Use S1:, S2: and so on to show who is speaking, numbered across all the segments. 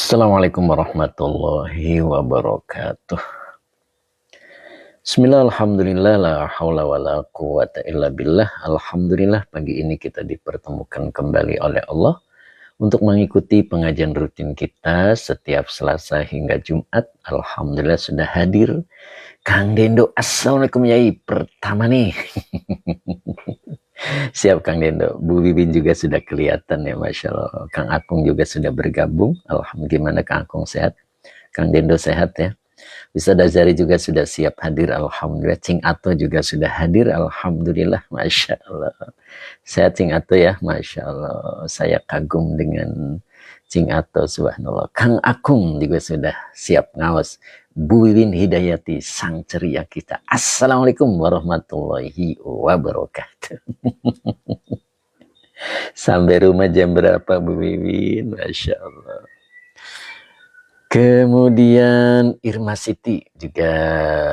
S1: Assalamualaikum warahmatullahi wabarakatuh. Bismillah, alhamdulillah, la hawla wa la quwata illa billah. Alhamdulillah, pagi ini kita dipertemukan kembali oleh Allah untuk mengikuti pengajian rutin kita setiap Selasa hingga Jumat. Alhamdulillah sudah hadir Kang Dendo. Assalamualaikum Yai, pertama nih. Siap Kang Dendo. Bu Bibin juga sudah kelihatan ya, Masya Allah. Kang Akung juga sudah bergabung. Alhamdulillah, gimana Kang Akung, sehat? Kang Dendo sehat ya. Ustadz Azari juga sudah siap hadir. Alhamdulillah. Cing Ato juga sudah hadir. Alhamdulillah. Masya Allah. Sehat Cing Ato ya. Masya Allah. Saya kagum dengan Cing Ato. Subhanallah. Kang Akung juga sudah siap ngawas. Bu Wiwin Hidayati, sang ceria kita. Assalamualaikum warahmatullahi wabarakatuh. Sampai rumah jam berapa Bu Wiwin? Masya Allah. Kemudian Irma Siti juga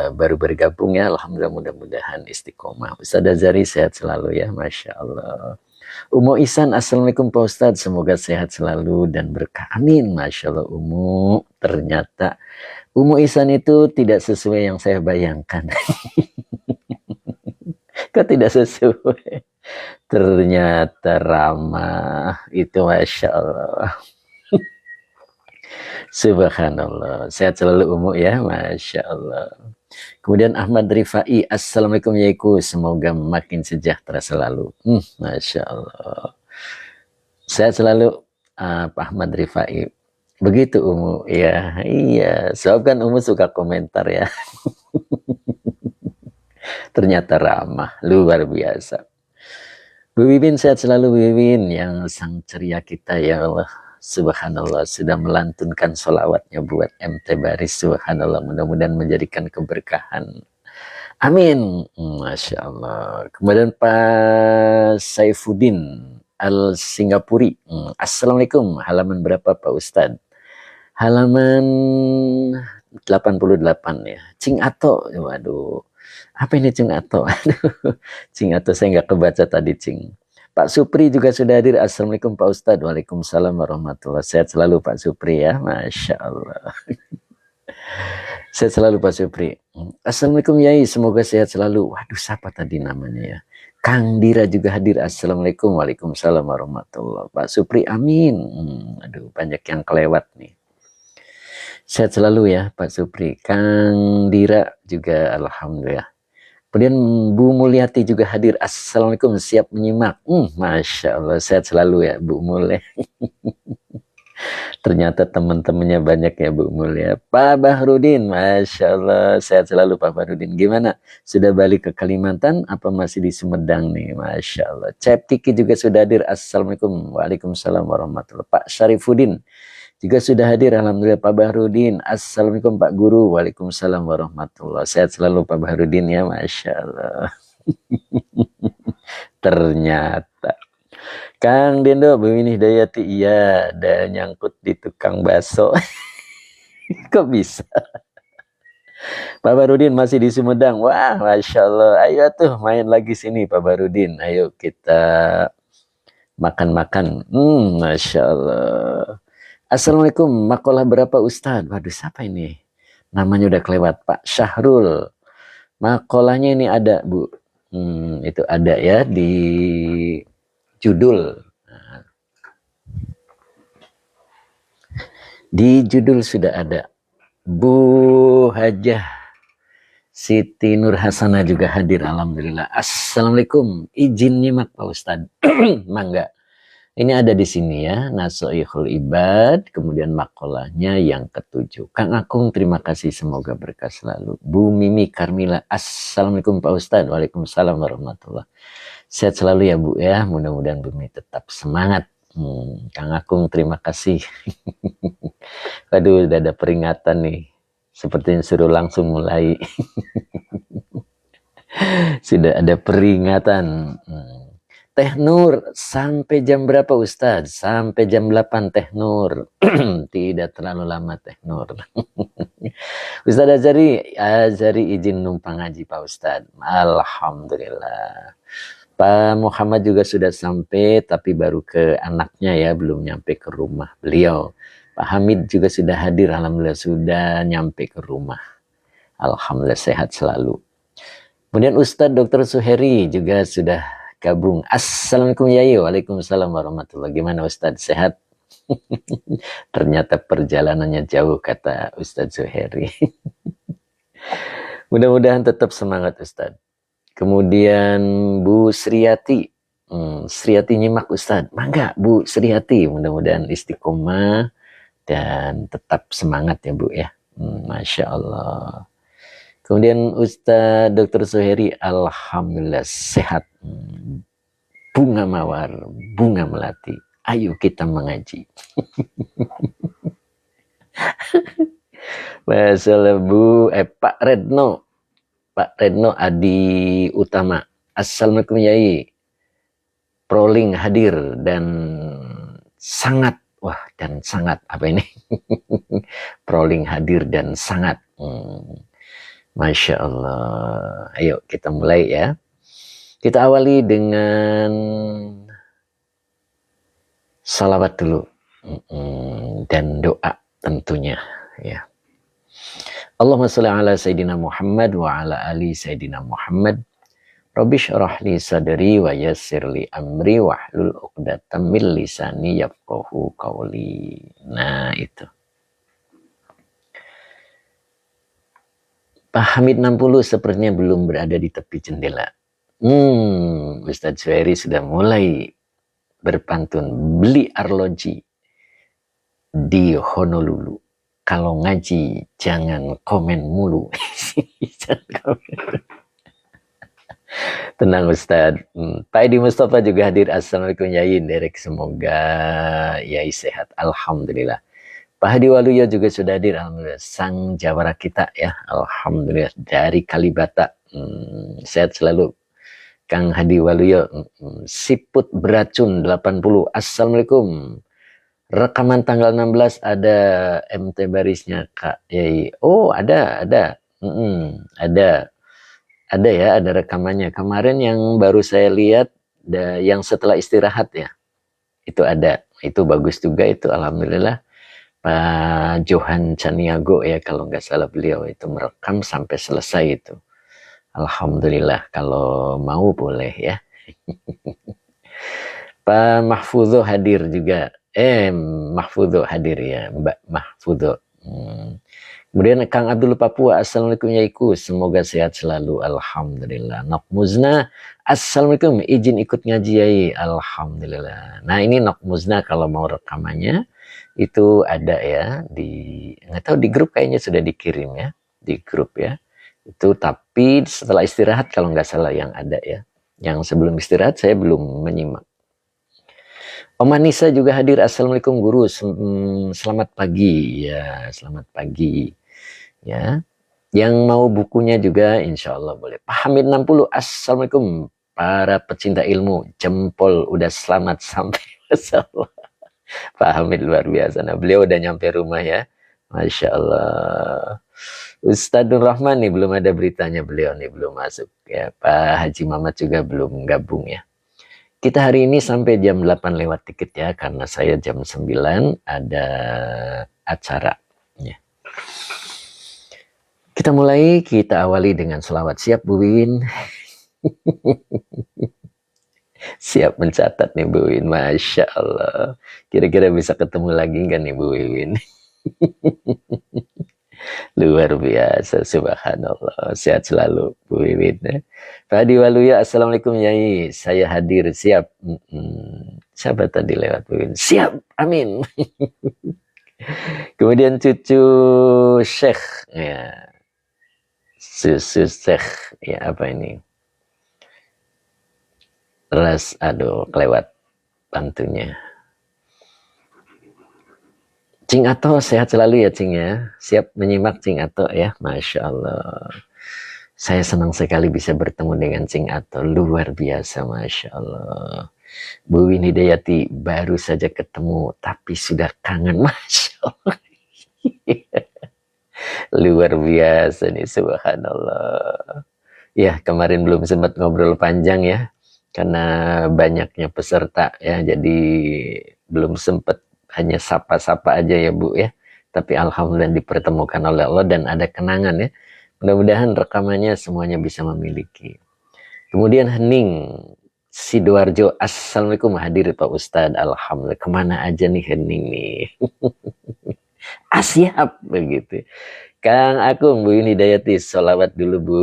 S1: baru bergabung ya. Alhamdulillah, mudah-mudahan istiqomah. Ustadz Azari sehat selalu ya. Masya Allah. Umu Ihsan, assalamualaikum Pak Ustadz. Semoga sehat selalu dan berkah. Amin. Masya Allah Umu. Ternyata Umu Ihsan itu tidak sesuai yang saya bayangkan. Kok tidak sesuai? Ternyata ramah. Itu Masya Allah. Subhanallah. Sehat selalu Umu ya. Masya Allah. Kemudian Ahmad Rifai. Assalamualaikum Yaiku. Semoga makin sejahtera selalu. Masya Allah. Sehat selalu Pak Ahmad Rifai. Begitu Umu ya. Iya. Sebab kan Umu suka komentar ya. Ternyata ramah. Luar biasa. Bu Wiwin sehat selalu Bu Wiwin. Yang sang ceria kita ya Allah. Subhanallah, sudah melantunkan sholawatnya buat MT Baris. Subhanallah, mudah-mudahan menjadikan keberkahan. Amin. Masya Allah. Kemudian Pak Saifuddin Al Singapuri. Assalamualaikum. Halaman berapa Pak Ustadz? Halaman 88 ya. Cing Ato. Waduh. Apa ini Cing Ato? Cing Ato saya nggak kebaca tadi Cing. Pak Supri juga sudah hadir. Assalamualaikum Pak Ustadz. Waalaikumsalam warahmatullahi wabarakatuh. Sehat selalu Pak Supri ya. Masya Allah. Sehat selalu Pak Supri. Assalamualaikum Yai. Semoga sehat selalu. Waduh, siapa tadi namanya ya? Kang Dira juga hadir. Assalamualaikum. Waalaikumsalam warahmatullahi wabarakatuh. Pak Supri, amin. Aduh, banyak yang kelewat nih. Sehat selalu ya Pak Supri. Kang Dira juga alhamdulillah. Kemudian Bu Mulyati juga hadir. Assalamualaikum, siap menyimak. Masya Allah, sehat selalu ya Bu Mulyati. Ternyata teman-temannya banyak ya Bu Mulyati. Pak Bahrudin, Masya Allah, sehat selalu Pak Bahrudin. Gimana? Sudah balik ke Kalimantan? Apa masih di Sumedang nih? Masya Allah. Cep Tiki juga sudah hadir. Assalamualaikum. Waalaikumsalam warahmatullahi wabarakatuh. Pak Syarifuddin juga sudah hadir. Alhamdulillah Pak Bahrudin. Assalamualaikum Pak Guru. Waalaikumsalam warahmatullahi wabarakatuh. Sehat selalu Pak Bahrudin ya. Masya Allah. Ternyata Kang Dendo, Bu Wiwin Hidayati, iya, ada nyangkut di tukang bakso. Kok bisa? Pak Bahrudin masih di Sumedang. Wah, Masya Allah. Ayo tuh main lagi sini Pak Bahrudin. Ayo kita makan-makan. Masya Allah. Assalamualaikum, makolah berapa Ustadz? Waduh, siapa ini? Namanya udah kelewat, Pak Syahrul. Makolahnya ini ada, Bu. Itu ada ya di judul. Di judul sudah ada. Bu Hajah Siti Nur Hasanah juga hadir. Alhamdulillah. Assalamualaikum. Izin nyimak Pak Ustadz. Mangga. Ini ada di sini ya, Nasoihul Ibad, kemudian makolahnya yang ke-7. Kang Akung, terima kasih, semoga berkah selalu. Bu Mimi Karmila, Assalamualaikum Pak Ustadz. Waalaikumsalam warahmatullahi wabarakatuh. Sehat selalu ya Bu ya, mudah-mudahan Bu Mimi tetap semangat. Kang Akung, terima kasih. Waduh, udah ada peringatan nih. Sepertinya suruh langsung mulai. Sudah ada peringatan. Teh Nur, sampai jam berapa Ustadz? Sampai jam 8 Teh Nur. Tidak terlalu lama Teh Nur. Ustadz Azari izin numpang ngaji Pak Ustadz. Alhamdulillah. Pak Muhammad juga sudah sampai, tapi baru ke anaknya ya, belum nyampe ke rumah beliau. Pak Hamid juga sudah hadir, alhamdulillah sudah nyampe ke rumah. Alhamdulillah sehat selalu. Kemudian Ustadz Dr. Suheri juga sudah gabung. Assalamualaikum Yayu. Waalaikumsalam warahmatullahi. Gimana Ustadz, sehat? Ternyata perjalanannya jauh, kata Ustadz Suheri. Mudah-mudahan tetap semangat Ustadz. Kemudian Bu Sriati. Sriati nyimak Ustadz. Mangga Bu Sriati, mudah-mudahan istiqomah dan tetap semangat ya Bu ya. Masya Allah. Kemudian Ustadz Dr. Suheri, alhamdulillah sehat. Bunga mawar, bunga melati. Ayo kita mengaji. Masalah Bu, Pak Redno. Pak Redno Adi Utama. Assalamualaikum Yai. Proling hadir dan sangat, dan sangat apa ini? Proling hadir dan sangat. Masya Allah. Ayo kita mulai ya. Kita awali dengan salawat dulu dan doa tentunya ya. Allahumma sholli ala Sayyidina Muhammad wa ala ali Sayyidina Muhammad. Rabbi shrah li sadri wa yassir li amri wahlul 'uqdatam min lisani yafqahu qawli. Nah itu. Pak Hamid 60 sepertinya belum berada di tepi jendela. Ustadz Suheri sudah mulai berpantun. Beli arloji di Honolulu. Kalau ngaji jangan komen mulu. Tenang Ustadz. Pak Edi Mustafa juga hadir. Assalamualaikum Yai. Derek, semoga Yai sehat. Alhamdulillah. Pak Hadi Waluyo juga sudah hadir, alhamdulillah, sang jawara kita ya, alhamdulillah, dari Kalibata. Sehat selalu Kang Hadi Waluyo. Siput beracun 80. Assalamualaikum. Rekaman tanggal 16 ada MT barisnya Kak Yai. Oh ada ada ya, ada rekamannya. Kemarin yang baru saya lihat, yang setelah istirahat ya, itu ada, itu bagus juga itu, alhamdulillah. Pak Johan Caniago ya, kalau nggak salah beliau itu merekam sampai selesai itu. Alhamdulillah, kalau mau boleh ya. Pak Mahfudho hadir juga. Mahfudho hadir ya, Mbak Mahfudho. Kemudian Kang Abdul Papua, Assalamualaikum Yaiku, semoga sehat selalu, alhamdulillah. Nok Muzna, Assalamualaikum, izin ikut ngaji Yai, alhamdulillah. Nah ini Nok Muzna kalau mau rekamannya, itu ada ya nggak tahu di grup, kayaknya sudah dikirim ya di grup ya itu, tapi setelah istirahat kalau nggak salah yang ada ya, yang sebelum istirahat saya belum menyimak. Om Anissa juga hadir. Assalamualaikum guru, selamat pagi ya, selamat pagi ya. Yang mau bukunya juga insya Allah boleh. Pak Hamid 60, Assalamualaikum para pecinta ilmu, jempol udah selamat sampai masalah. Pak Hamid luar biasa. Nah, beliau udah nyampe rumah ya. Masya Allah. Ustadz Nur Rahman nih belum ada beritanya, beliau nih belum masuk ya. Pak Haji Mamat juga belum gabung ya. Kita hari ini sampai jam 8 lewat dikit ya, karena saya jam 9 ada acara ya. Kita mulai, kita awali dengan selawat. Siap Bu Wiwin? Siap mencatat nih Bu Wiwin, Masya Allah. Kira-kira bisa ketemu lagi nggak nih Bu Wiwin? Luar biasa, subhanallah. Sehat selalu Bu Wiwin. Pak Hadi Waluyo, Assalamualaikum Yai. Saya hadir, siap. Siapa tadi lewat Bu Wiwin? Siap, amin. Kemudian cucu Syekh. Ya. Susu Syekh. Ya apa ini? Aduh, kelewat pantunya. Cing Ato sehat selalu ya Cing ya. Siap menyimak Cing Ato ya. Masya Allah. Saya senang sekali bisa bertemu dengan Cing Ato. Luar biasa, Masya Allah. Bu Win Hidayati baru saja ketemu tapi sudah kangen, Masya Allah. Luar biasa nih, subhanallah. Ya kemarin belum sempat ngobrol panjang ya, karena banyaknya peserta ya, jadi belum sempat hanya sapa-sapa aja ya Bu ya. Tapi alhamdulillah dipertemukan oleh Allah dan ada kenangan ya. Mudah-mudahan rekamannya semuanya bisa memiliki. Kemudian Hening Sidoarjo, Assalamualaikum, hadir Pak Ustadz. Alhamdulillah, kemana aja nih Hening nih. Siap begitu. Kang Akung, Bu Hidayati, sholawat dulu Bu.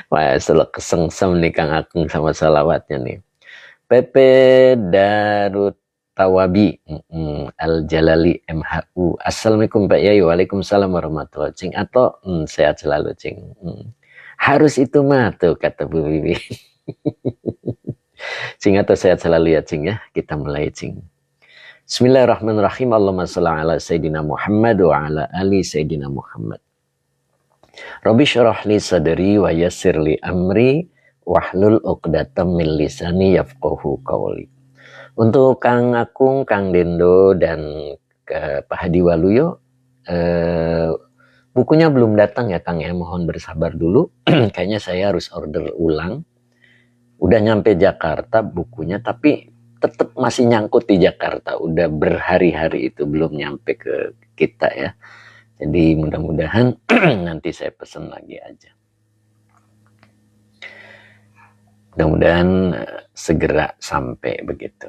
S1: Wah, selalu kesengsem nih Kang Akung sama sholawatnya nih. PP Darut Tawabi Al-Jalali MHU. Assalamualaikum Pak Yayu. Waalaikumsalam warahmatullahi wabarakatuh. Cing atau sehat selalu Cing. Harus itu mah tuh kata Bu Bibi. Cing atau sehat selalu ya Cing ya. Kita mulai Cing. Bismillahirrahmanirrahim. Allahumma shalli ala Sayyidina Muhammad wa ala ali Sayyidina Muhammad. Rabbi syrah li sadri wa yassir li amri wahlul 'uqdatam min lisani yafqahu qawli. Untuk Kang Akung, Kang Dendo dan Pak Hadi Waluyo, bukunya belum datang ya Kang ya, mohon bersabar dulu. Kayaknya saya harus order ulang. Udah nyampe Jakarta bukunya, tapi tetap masih nyangkut di Jakarta. Udah berhari-hari itu belum nyampe ke kita ya. Jadi mudah-mudahan nanti saya pesan lagi aja. Mudah-mudahan segera sampai begitu.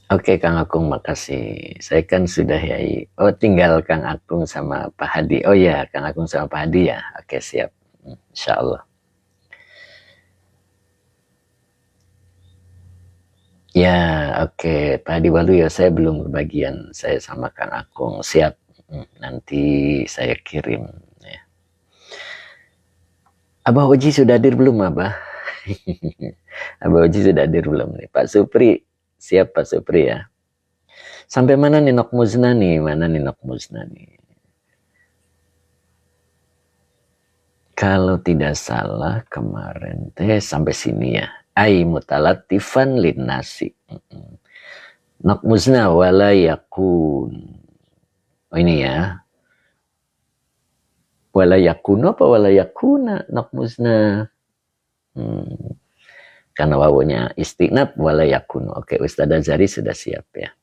S1: Oke Kang Akung, makasih. Saya kan sudah ya. Oh tinggal Kang Akung sama Pak Hadi. Oh ya, Kang Akung sama Pak Hadi ya. Oke siap. Insya Allah. Ya oke Pak Hadi Waluyo, saya belum kebagian. Saya sama Kang Akung. Siap. Nanti saya kirim. Ya. Abah Oji sudah hadir belum Abah? Abah Oji sudah hadir belum nih? Pak Supri. Siap Pak Supri ya. Sampai mana nih Nok Muzna nih? Mana nih Nok Muzna nih? Kalau tidak salah kemarin teh sampai sini ya. Ai mutalatifan linnasi. Nok Muzna wala yakun. Oh ini ya. Wala yakunu apa wala yakuna Nok Muzna? Karena wawunya istinab wala yakunu. Oke, Ustaz Azhari sudah siap ya.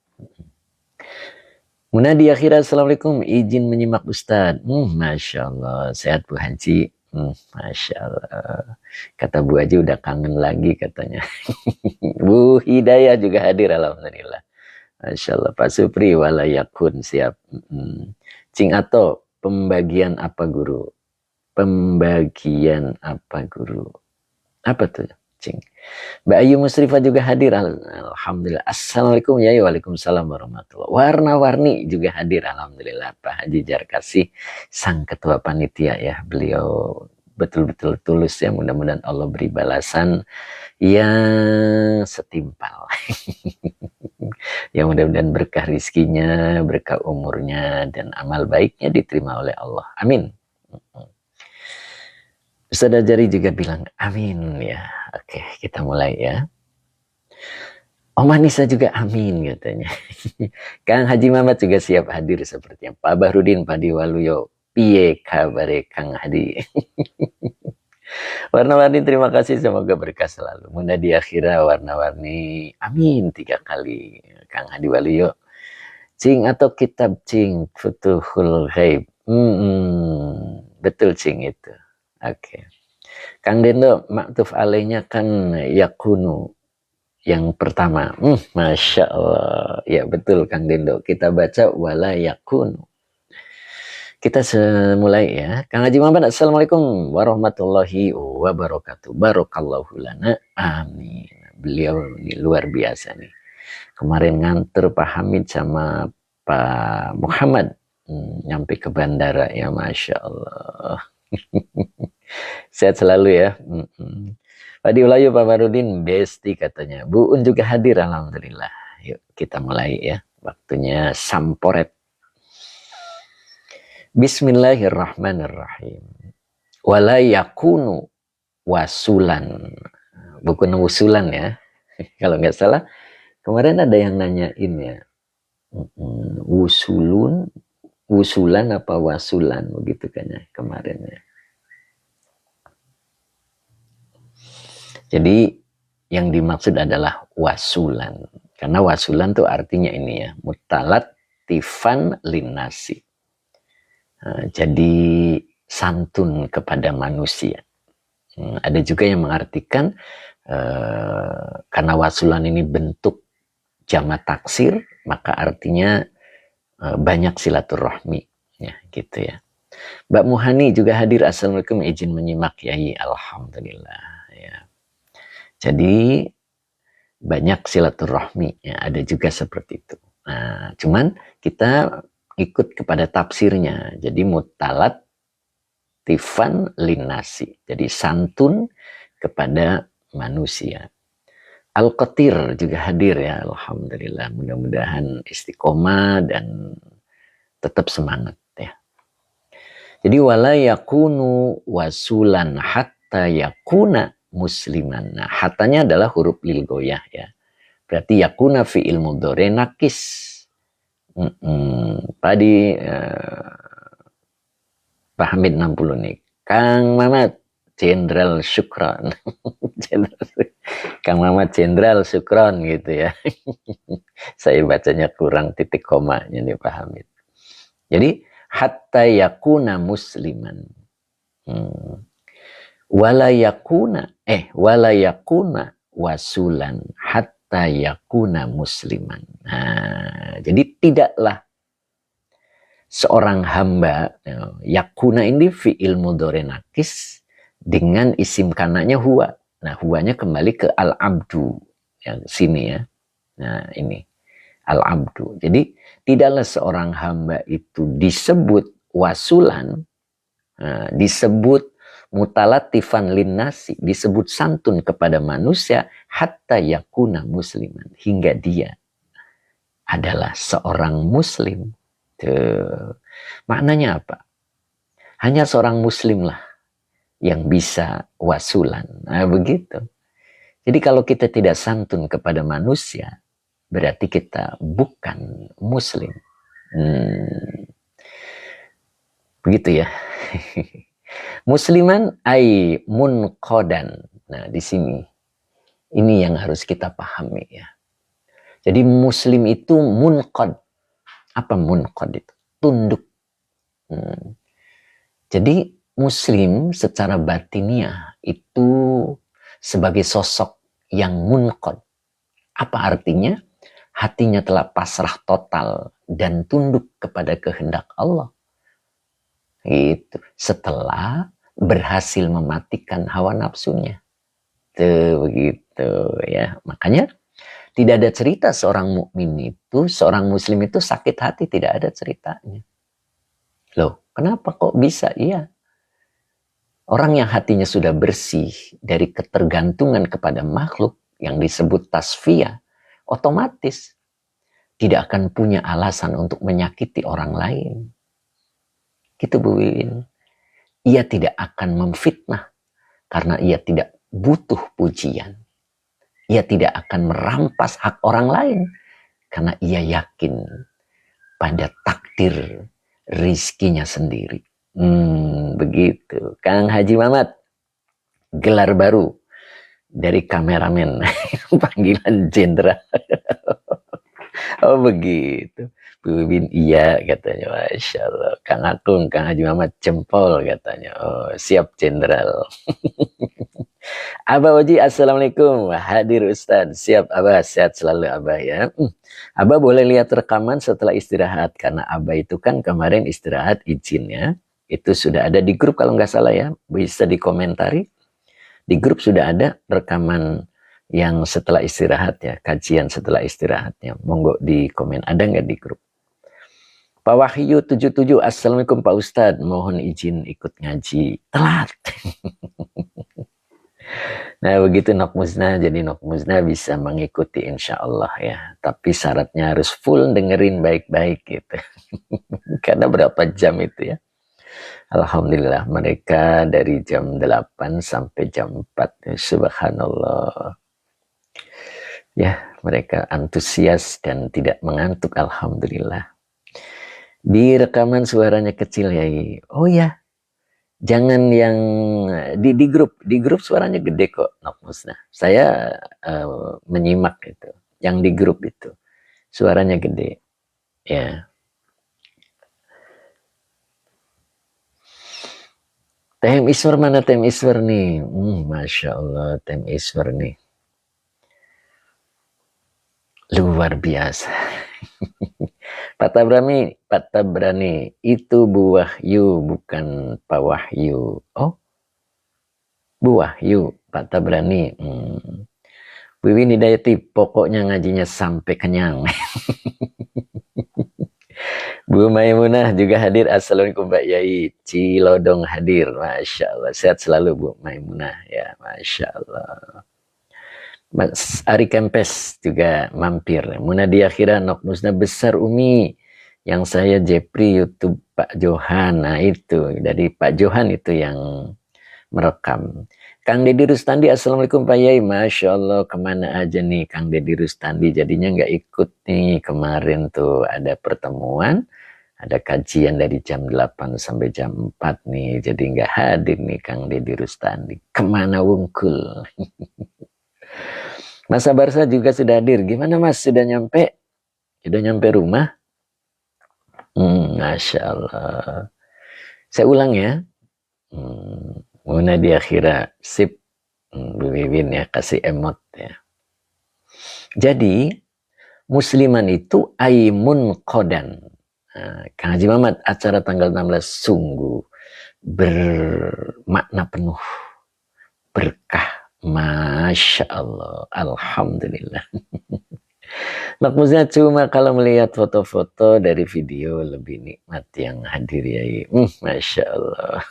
S1: Munadi akhirnya Assalamualaikum, izin menyimak Ustaz. Masya Allah, sehat Bu Haji. Masya Allah. Kata Bu Haji udah kangen lagi katanya. Bu Hidayah juga hadir alhamdulillah. Masya Allah. Pak Supri wala yakun siap. Cing Ato, pembagian apa guru? Pembagian apa guru? Apa tuh? Cing. Mbak Ayu Musrifah juga hadir. Alhamdulillah. Assalamualaikum ya. Waalaikumsalam warahmatullahi wabarakatuh. Warna-warni juga hadir. Alhamdulillah. Pak Haji Jarkasi, sang ketua panitia ya. Beliau betul-betul tulus ya. Mudah-mudahan Allah beri balasan yang setimpal. Ya mudah-mudahan berkah rizkinya, berkah umurnya, dan amal baiknya diterima oleh Allah. Amin. Ustaz Azhari juga bilang amin ya. Oke, kita mulai ya. Om Anissa juga amin katanya. Kang Haji Mamat juga siap hadir sepertinya. Pak Bahrudin, Pak Diwaluyo. Piye kabare Kang Hadi. Warna-warni terima kasih, semoga berkah selalu. Mudah di akhirah warna-warni. Amin 3 kali. Kang Hadi Waluyo. Cing atau kitab Cing Futuhul Ghaib. Betul Cing itu. Oke. Kang Dendo, maktuf alaihnya kan yakunu yang pertama. Masya Allah. Ya betul Kang Dendo. Kita baca wala yakunu. Kita mulai ya. Kang Haji Muhammad, Assalamualaikum warahmatullahi wabarakatuh. Barakallahu lana. Amin. Beliau ini luar biasa nih. Kemarin nganter Pak Hamid sama Pak Muhammad. Nyampe ke bandara ya, Masya Allah. Sehat selalu ya. Pak Diulayu, Pak Barudin, Besti katanya. Bu Un juga hadir, alhamdulillah. Yuk kita mulai ya. Waktunya samporet. Bismillahirrahmanirrahim. Wala yakunu wasulan. Bukan wusulan ya. Kalau nggak salah, kemarin ada yang nanyain ya. Wusulan apa wasulan begitu kan ya kemarin ya. Jadi yang dimaksud adalah wasulan. Karena wasulan tuh artinya ini ya, mutalatifan linnasi. Jadi santun kepada manusia. Ada juga yang mengartikan karena wasulan ini bentuk jamak taksir, maka artinya banyak silaturahmi, ya gitu ya. Mbak Muhani juga hadir. Assalamualaikum, izin menyimak Yai. Alhamdulillah ya. Jadi banyak silaturahmi, ya, ada juga seperti itu. Nah, cuman kita ikut kepada tafsirnya. Jadi mutalat tifan linasi. Jadi santun kepada manusia. Al-Qatir juga hadir ya. Alhamdulillah. Mudah-mudahan istiqomah dan tetap semangat ya. Jadi wala yakunu wasulan hatta yakuna musliman. Nah, hatanya adalah huruf lil goyah ya. Berarti yakuna fi'il mudhari nakis. Tadi Pak Hamid 60 nih. Kang Mamat Jenderal Syukron. Kang Mamat Jenderal Syukron gitu ya. Saya bacanya kurang titik komanya nih Pak Hamid. Jadi hatta yakuna musliman. Wala yakuna wasulan hatta yakuna musliman. Nah, jadi tidaklah seorang hamba, yakuna ini fi'il mudhari nakis dengan isim kananya huwa. Nah, huwanya kembali ke al-abdu yang sini ya. Nah, ini al-abdu. Jadi tidaklah seorang hamba itu disebut wasulan, disebut mutalatifan linnasi, disebut santun kepada manusia hatta yakuna musliman, hingga dia adalah seorang muslim. Tuh. Maknanya apa? Hanya seorang muslim lah yang bisa wasulan. Nah, begitu. Jadi kalau kita tidak santun kepada manusia, berarti kita bukan muslim. Begitu ya. Musliman ay munqadan. Nah, di sini ini yang harus kita pahami ya. Jadi muslim itu munqad. Apa munqad itu? Tunduk. Jadi muslim secara batiniah itu sebagai sosok yang munqad. Apa artinya? Hatinya telah pasrah total dan tunduk kepada kehendak Allah. Itu setelah berhasil mematikan hawa nafsunya. Tuh begitu ya. Makanya tidak ada cerita seorang mukmin itu, seorang muslim itu sakit hati, tidak ada ceritanya. Loh, kenapa kok bisa? Iya. Orang yang hatinya sudah bersih dari ketergantungan kepada makhluk yang disebut tasfiyah, otomatis tidak akan punya alasan untuk menyakiti orang lain. Gitu Bu Wiwin. Ia tidak akan memfitnah karena ia tidak butuh pujian. Ia tidak akan merampas hak orang lain karena ia yakin pada takdir rizkinya sendiri. Begitu. Kang Haji Mamat, gelar baru dari kameramen, panggilan jenderal. Oh begitu. Bu Wibin iya katanya, Masya Allah. Kang Akung, Kang Haji Muhammad jempol katanya. Oh siap jenderal. Abah Oji, Assalamualaikum. Hadir Ustadz. Siap Abah, sehat selalu Abah ya. Abah boleh lihat rekaman setelah istirahat. Karena Abah itu kan kemarin istirahat izinnya. Itu sudah ada di grup kalau nggak salah ya. Bisa dikomentari. Di grup sudah ada rekaman yang setelah istirahat ya, kajian setelah istirahatnya. Monggo di komen, ada nggak di grup? Pak Wahyu 77, Assalamualaikum Pak Ustadz, mohon izin ikut ngaji. Telat. Nah begitu Nok Musnah, jadi Nok Musnah bisa mengikuti insya Allah ya. Tapi syaratnya harus full dengerin baik-baik gitu. Karena berapa jam itu ya. Alhamdulillah mereka dari jam 8 sampai jam 4. Subhanallah. Ya, mereka antusias dan tidak mengantuk, alhamdulillah. Di rekaman suaranya kecil ya. Oh ya, Jangan yang di grup suaranya gede kok, Nok Musnah. Saya menyimak itu, yang di grup itu suaranya gede, ya. Tem Iswar mana Tem Iswar nih? Masya Allah, Tem Iswar nih luar biasa. Pak Tabrani itu buah yu bukan Pak Wahyu. Oh, buah yu Pak Tabrani. Wiwin Hidayati pokoknya ngajinya sampai kenyang. Bu Maimunah juga hadir. Assalamualaikum Mbak Yai. Cilodong hadir. Masya Allah. Sehat selalu Bu Maimunah. Ya, Masya Allah. Mas Ari Kempes juga mampir. Munadia Khira Nok Musnah besar Umi. Yang saya Jepri YouTube Pak Johan. Nah itu. Dari Pak Johan itu yang merekam. Kang Deddy Rustandi, Assalamualaikum Pak Yai. Masya Allah, kemana aja nih Kang Deddy Rustandi. Jadinya nggak ikut nih. Kemarin tuh ada pertemuan. Ada kajian dari jam 8 sampai jam 4 nih. Jadi nggak hadir nih Kang Deddy Rustandi. Kemana wungkul? Mas Abarsa juga sudah hadir. Gimana Mas? Sudah nyampe? Sudah nyampe rumah? Masya Allah. Saya ulang ya. Muna di akhirnya sip. Bu Wiwin ya, kasih emot ya. Jadi, musliman itu aimun kodan. Kang Haji Mamat, acara tanggal 16 sungguh bermakna penuh. Berkah. Masya Allah. Alhamdulillah. Maksudnya cuma kalau melihat foto-foto dari video lebih nikmat yang hadir ya. Masya Allah.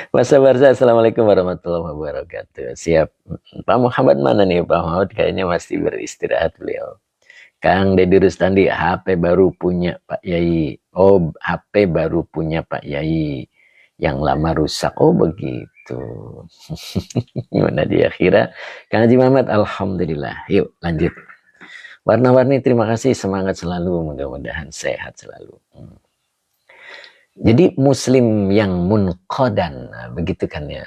S1: Mas Barza, Assalamualaikum warahmatullahi wabarakatuh. Siap. Pak Muhammad mana nih? Pak Muhammad kayaknya masih beristirahat beliau. Kang Deddy Rustandi, HP baru punya Pak Yai. Oh, HP baru punya Pak Yai. Yang lama rusak. Oh, begitu. Gimana dia kira? Kang Haji Muhammad, Alhamdulillah. Yuk, lanjut. Warna-warni, terima kasih. Semangat selalu. Mudah-mudahan sehat selalu. Jadi muslim yang munqadan, begitu kan ya.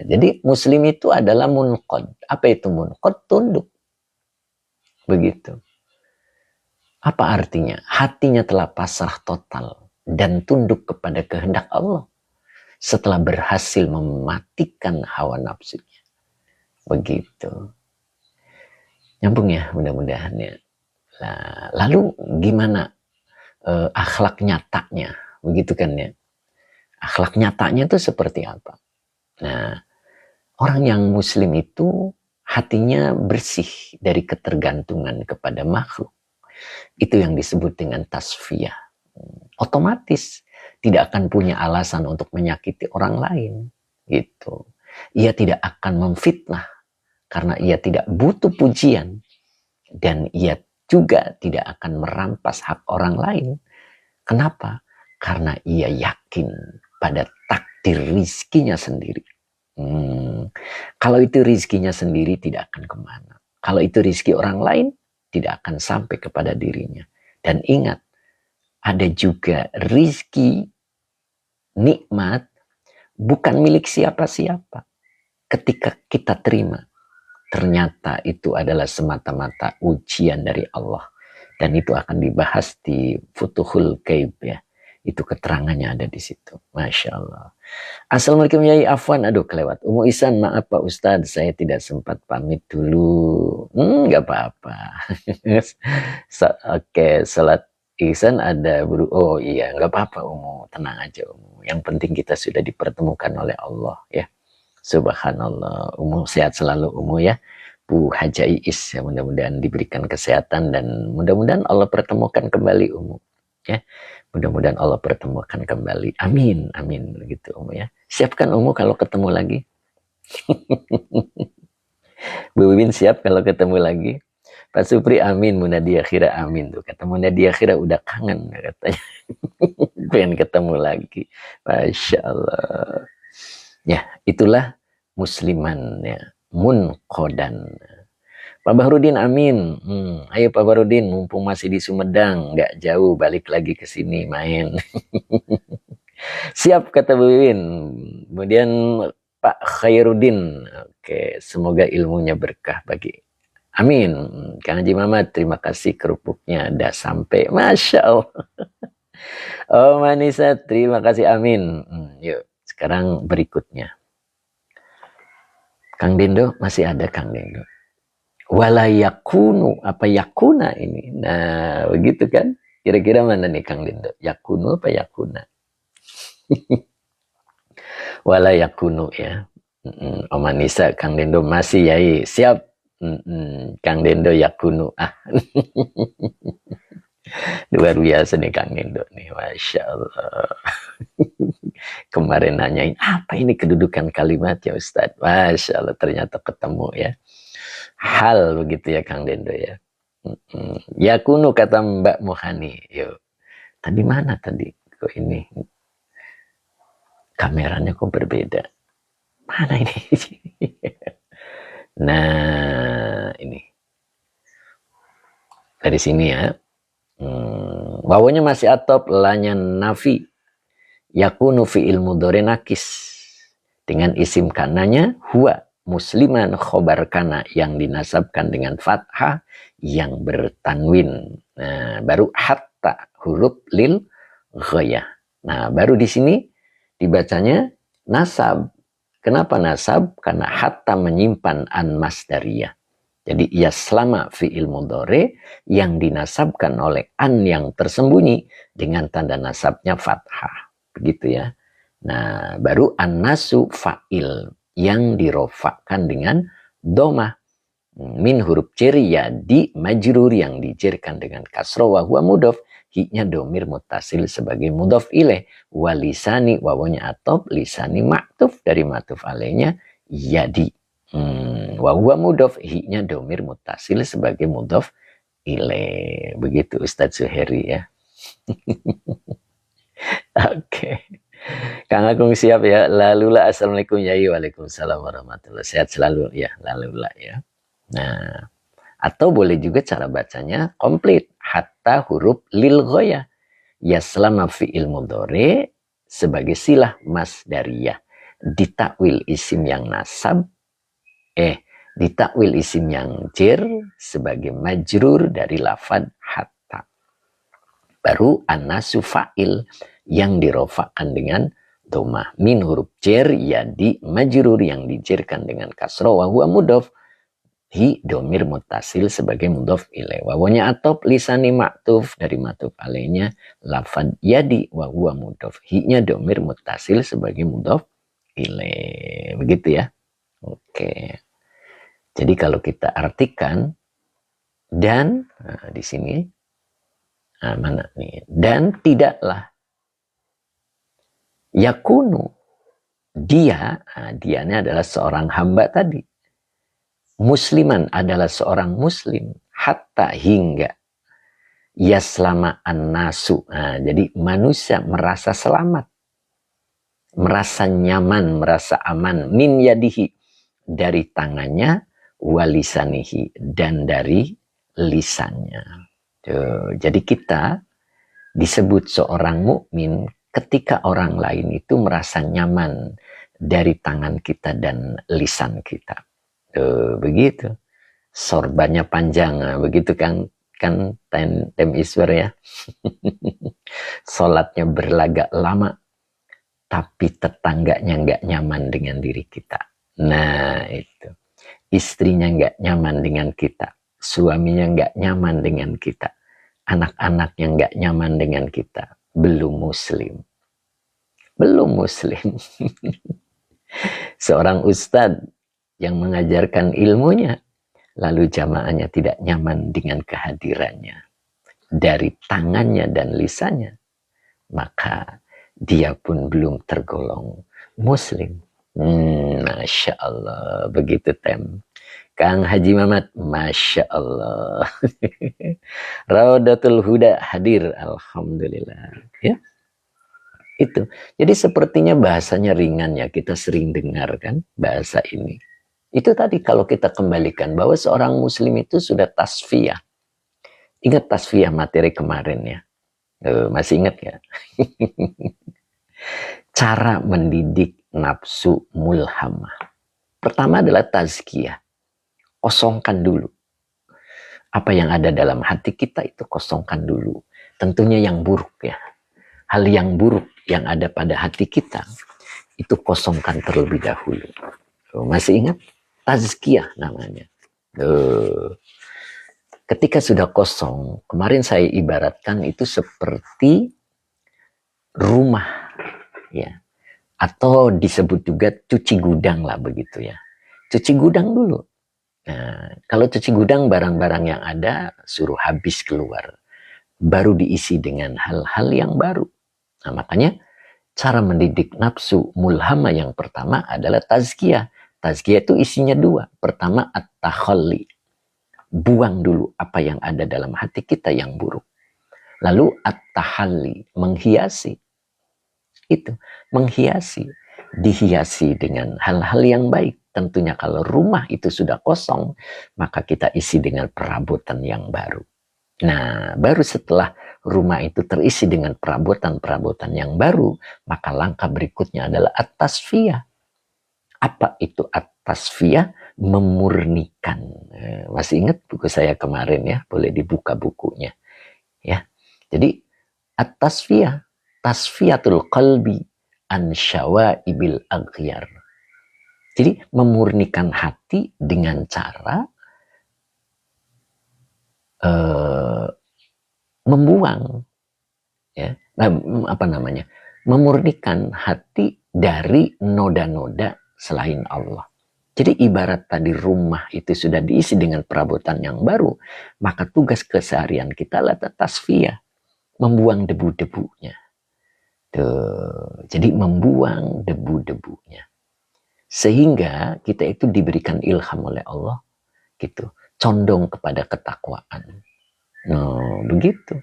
S1: Jadi muslim itu adalah munqad. Apa itu munqad? Tunduk. Begitu. Apa artinya? Hatinya telah pasrah total dan tunduk kepada kehendak Allah setelah berhasil mematikan hawa nafsunya. Begitu. Nyambung ya, mudah-mudahan ya. Nah, lalu gimana akhlak nyatanya? Begitu kan ya. Akhlak nyatanya itu seperti apa? Nah, orang yang muslim itu hatinya bersih dari ketergantungan kepada makhluk. Itu yang disebut dengan tasfiyah. Otomatis tidak akan punya alasan untuk menyakiti orang lain. Gitu. Ia tidak akan memfitnah karena ia tidak butuh pujian. Dan ia juga tidak akan merampas hak orang lain. Kenapa? Karena ia yakin pada takdir rizkinya sendiri. Kalau itu rizkinya sendiri tidak akan kemana. Kalau itu rizki orang lain, tidak akan sampai kepada dirinya. Dan ingat, ada juga rizki nikmat bukan milik siapa-siapa. Ketika kita terima, ternyata itu adalah semata-mata ujian dari Allah. Dan itu akan dibahas di Futuhul Ghaib ya. Itu keterangannya ada di situ. Masya Allah. Assalamualaikum Yai Afwan. Aduh kelewat. Umu Isan, maaf Pak Ustadz. Saya tidak sempat pamit dulu. Gak apa-apa. Oke, salat Ihsan ada oh iya, gak apa-apa Umu. Tenang aja Umu. Yang penting kita sudah dipertemukan oleh Allah ya. Subhanallah. Umu sehat selalu Umu ya. Bu Haja Iis ya, mudah-mudahan diberikan kesehatan dan mudah-mudahan Allah pertemukan kembali Umu ya. Mudah-mudahan Allah pertemukan kembali. Amin, amin begitu Umu ya. Siapkan Umu kalau ketemu lagi. Bu Wiwin siap kalau ketemu lagi. Pak Supri amin, Munadia Khira amin tuh. Kata Munadia Khira udah kangen katanya. Pengen ketemu lagi. Masya Allah. Ya, itulah musliman ya. Munqadan. Pak Bahrudin amin. Ayo Pak Bahrudin, mumpung masih di Sumedang, nggak jauh, balik lagi ke sini main. Siap kata Bu Wiwin. Kemudian Pak Khairuddin. Oke, semoga ilmunya berkah bagi. Amin. Kang Haji Mamat, terima kasih kerupuknya udah sampai. Masya Allah. Oh Manisa, terima kasih. Amin. Yuk, sekarang berikutnya. Kang Dendo, masih ada Kang Dendo. Wala yakunu, apa yakuna ini? Nah, begitu kan? Kira-kira mana nih Kang Dendo? Yakunu apa yakuna? Wala yakunu ya. Om Anissa, Kang Dendo masih yai. Siap. Kang Dendo yakunu. Luar biasa nih Kang Dendo nih. Masya Allah. Kemarin nanyain, apa ini kedudukan kalimat ya Ustadz? Masya Allah, ternyata ketemu ya. Hal begitu ya Kang Dendo ya. Yakunu kata Mbak Mohani. Yuk. Tadi mana tadi? Kok ini? Kameranya kok berbeda? Mana ini? Nah, ini. Dari sini ya. Wawunya masih atop, lanya nafi. Yakunu fi'il mudhari nakis. Dengan isim kananya huwa musliman khobar kana yang dinasabkan dengan fathah yang bertanwin. Nah, baru hatta huruf lil ghayah. Nah, baru di sini dibacanya nasab. Kenapa nasab? Karena hatta menyimpan an masdariyah. Jadi ia selama fi'il mudhari yang dinasabkan oleh an yang tersembunyi dengan tanda nasabnya fathah. Begitu ya. Nah, baru an-nasu fa'il yang dirofakkan dengan domah. Min huruf ciri ya di majrur yang dijerkan dengan kasroh wa huwa mudhof. Hi-nya domir mutasil sebagai mudhof ilaih. Walisani wawonya atop, lisani maktuf dari maktuf alaihnya yadi. Wa huwa mudhof, hi-nya domir mutasil sebagai mudhof ilaih. Begitu Ustadz Zuheri ya. Oke. Kang Agung siap ya. Lalulah, assalamualaikum yai. Waalaikumsalam warahmatullahi. Sehat selalu ya. Lalulah ya. Nah, atau boleh juga cara bacanya komplit. Hatta huruf lil ghayah. Ya selama fi'il mudhari sebagai silah masdariyah. Ditakwil isim yang nasab. Ditakwil isim yang jir sebagai majrur dari lafad hatta. Baru an-nasu fa'il yang dirofakkan dengan domah. Min huruf jer ya di majrur yang dijerkan dengan kasroh wa huwa mudhof. Hi domir mutasil sebagai mudhof ilaih. Wawonya atop, lisani maktuf dari maktuf alaihnya lafad yadi wa huwa mudhof. Hi-nya domir mutasil sebagai mudhof ilaih. Begitu ya. Oke. Jadi kalau kita artikan dan di sini mana nih? Dan tidaklah yakunu dianya adalah seorang hamba tadi. Musliman adalah seorang muslim hatta hingga yaslama an-nasu. Jadi manusia merasa selamat, merasa nyaman, merasa aman min yadihi dari tangannya, walisanihi dan dari lisannya. Jadi kita disebut seorang mukmin ketika orang lain itu merasa nyaman dari tangan kita dan lisan kita. Begitu. Sorbannya panjang, begitu kan tem iswar ya. Sholatnya berlagak lama, tapi tetangganya nggak nyaman dengan diri kita. Nah itu. Istrinya nggak nyaman dengan kita. Suaminya nggak nyaman dengan kita. Anak-anaknya nggak nyaman dengan kita. Belum muslim. Belum muslim. Seorang ustadz yang mengajarkan ilmunya, lalu jamaahnya tidak nyaman dengan kehadirannya dari tangannya dan lisannya, maka dia pun belum tergolong muslim. Masya Allah, begitu tem. Kang Haji Mamat, Masya Allah. Raudatul Huda hadir, alhamdulillah. Ya, itu. Jadi sepertinya bahasanya ringan ya, kita sering dengar kan bahasa ini. Itu tadi kalau kita kembalikan bahwa seorang muslim itu sudah tasfiyah. Ingat tasfiyah materi kemarin ya? Masih ingat ya? Cara mendidik nafsu mulhamah. Pertama adalah tazkiyah. Kosongkan dulu. Apa yang ada dalam hati kita itu kosongkan dulu. Tentunya yang buruk ya. Hal yang buruk yang ada pada hati kita itu kosongkan terlebih dahulu. Masih ingat? Tazkiyah namanya. Ketika sudah kosong, kemarin saya ibaratkan itu seperti rumah ya. Atau disebut juga cuci gudang lah begitu ya. Cuci gudang dulu. Nah, kalau cuci gudang barang-barang yang ada suruh habis keluar. Baru diisi dengan hal-hal yang baru. Nah, makanya cara mendidik nafsu mulhama yang pertama adalah tazkiyah. Tazkiyah itu isinya dua. Pertama at-takhalli. Buang dulu apa yang ada dalam hati kita yang buruk. Lalu at-tahalli, menghiasi. Itu, menghiasi. Dihiasi dengan hal-hal yang baik. Tentunya kalau rumah itu sudah kosong, maka kita isi dengan perabotan yang baru. Nah, baru setelah rumah itu terisi dengan perabotan-perabotan yang baru, maka langkah berikutnya adalah at-tasfiyah. Apa itu at-tasfiyah? Memurnikan. Masih ingat buku saya kemarin ya? Boleh dibuka bukunya. Ya. Jadi, at-tasfiyah. Tasfiyatul qalbi an syawaibil aghyar. Jadi, memurnikan hati dengan cara membuang ya, apa namanya, memurnikan hati dari noda-noda selain Allah. Jadi ibarat tadi rumah itu sudah diisi dengan perabotan yang baru, maka tugas keseharian kita adalah tasfiyah, membuang debu-debunya. Jadi membuang debu-debunya. Sehingga kita itu diberikan ilham oleh Allah gitu, condong kepada ketakwaan. Nah, begitu.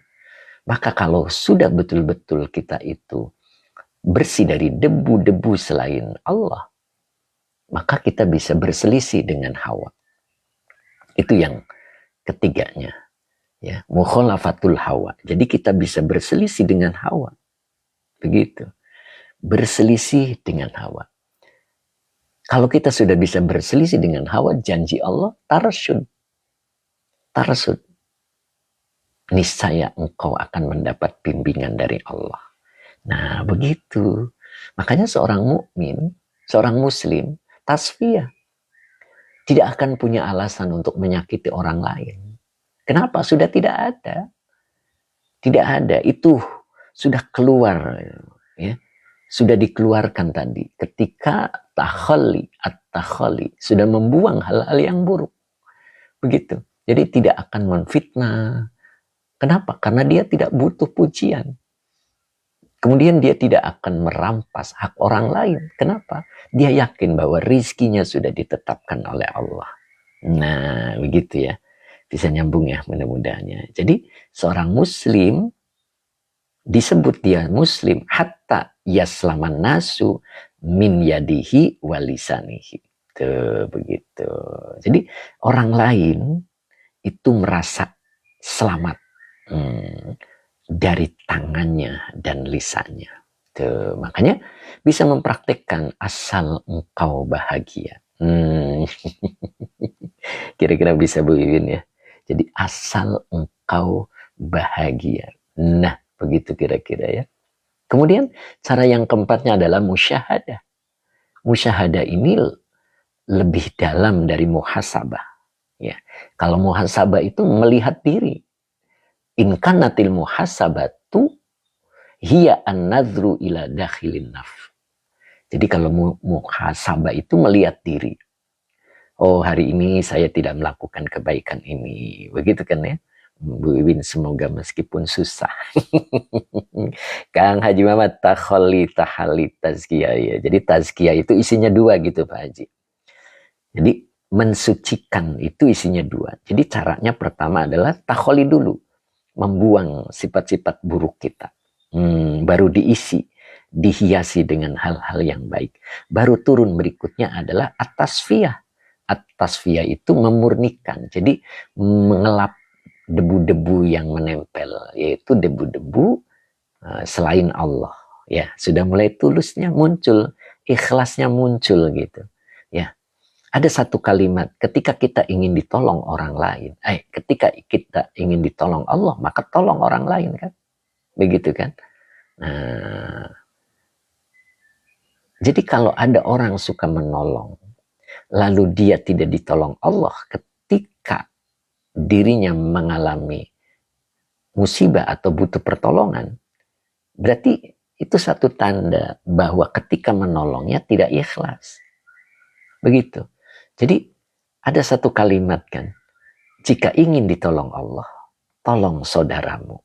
S1: Maka kalau sudah betul-betul kita itu bersih dari debu-debu selain Allah, maka kita bisa berselisih dengan Hawa. Itu yang ketiganya. Ya, mukhalafatul Hawa. Jadi kita bisa berselisih dengan Hawa. Begitu. Berselisih dengan Hawa. Kalau kita sudah bisa berselisih dengan Hawa, janji Allah, tarasyud. Tarasyud. Niscaya engkau akan mendapat bimbingan dari Allah. Nah, begitu. Makanya seorang mukmin, seorang muslim, tasfiyah. Tidak akan punya alasan untuk menyakiti orang lain. Kenapa? Sudah tidak ada. Tidak ada. Itu sudah keluar. Ya. Sudah dikeluarkan tadi. Ketika takhalli, at-takhalli, sudah membuang hal-hal yang buruk. Begitu. Jadi tidak akan menfitnah. Kenapa? Karena dia tidak butuh pujian. Kemudian dia tidak akan merampas hak orang lain. Kenapa? Dia yakin bahwa rizkinya sudah ditetapkan oleh Allah. Nah, begitu ya. Bisa nyambung ya mudah-mudahannya. Jadi seorang muslim disebut dia muslim hatta yaslaman nasu min yadihi walisanihi. Tuh, begitu. Jadi orang lain itu merasa selamat dari tangannya dan lisannya. Tuh, makanya bisa mempraktekkan asal engkau bahagia. Kira-kira bisa Bu Iwin ya. Jadi asal engkau bahagia. Nah, begitu kira-kira ya. Kemudian cara yang keempatnya adalah musyahadah. Musyahadah ini lebih dalam dari muhasabah. Ya. Kalau muhasabah itu melihat diri. In kanatil muhasabatu hiya an-nadhru ila dakhilin naf. Jadi kalau muhasabah itu melihat diri. Oh, hari ini saya tidak melakukan kebaikan ini. Begitu kan ya? Bu Iwin semoga meskipun susah. Kang Haji Mamat takholi tahali tazkiyah ya. Jadi tazkiyah itu isinya dua gitu Pak Haji. Jadi mensucikan itu isinya dua. Jadi caranya pertama adalah takholi dulu. Membuang sifat-sifat buruk kita. Baru diisi, dihiasi dengan hal-hal yang baik. Baru turun berikutnya adalah at-tasfiyah. At-tasfiyah itu memurnikan. Jadi mengelap debu-debu yang menempel, yaitu debu-debu selain Allah. ya, sudah mulai tulusnya muncul, ikhlasnya muncul gitu. Ya, ada satu kalimat, ketika kita ingin ditolong orang lain, ketika kita ingin ditolong Allah, maka tolong orang lain kan, begitu kan? Nah, jadi kalau ada orang suka menolong, lalu dia tidak ditolong Allah ketika dirinya mengalami musibah atau butuh pertolongan, berarti itu satu tanda bahwa ketika menolongnya tidak ikhlas. Begitu. Jadi ada satu kalimat kan, jika ingin ditolong Allah, tolong saudaramu.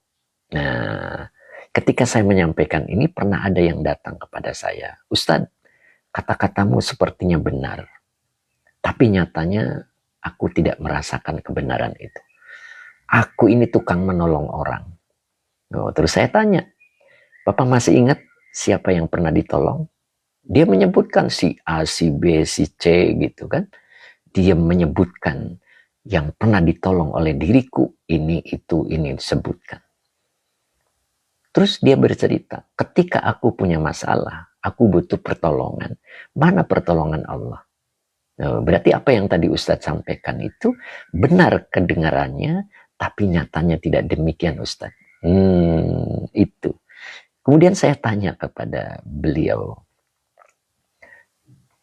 S1: Nah, ketika saya menyampaikan ini, pernah ada yang datang kepada saya, Ustadz, kata-katamu sepertinya benar, tapi nyatanya aku tidak merasakan kebenaran itu. Aku ini tukang menolong orang. Terus saya tanya, Bapak masih ingat siapa yang pernah ditolong? Dia menyebutkan si A, si B, si C gitu kan. Dia menyebutkan yang pernah ditolong oleh diriku, ini, itu, ini disebutkan. Terus dia bercerita, ketika aku punya masalah, aku butuh pertolongan. Mana pertolongan Allah? Berarti apa yang tadi Ustadz sampaikan itu benar kedengarannya, tapi nyatanya tidak demikian Ustadz. Itu. Kemudian saya tanya kepada beliau,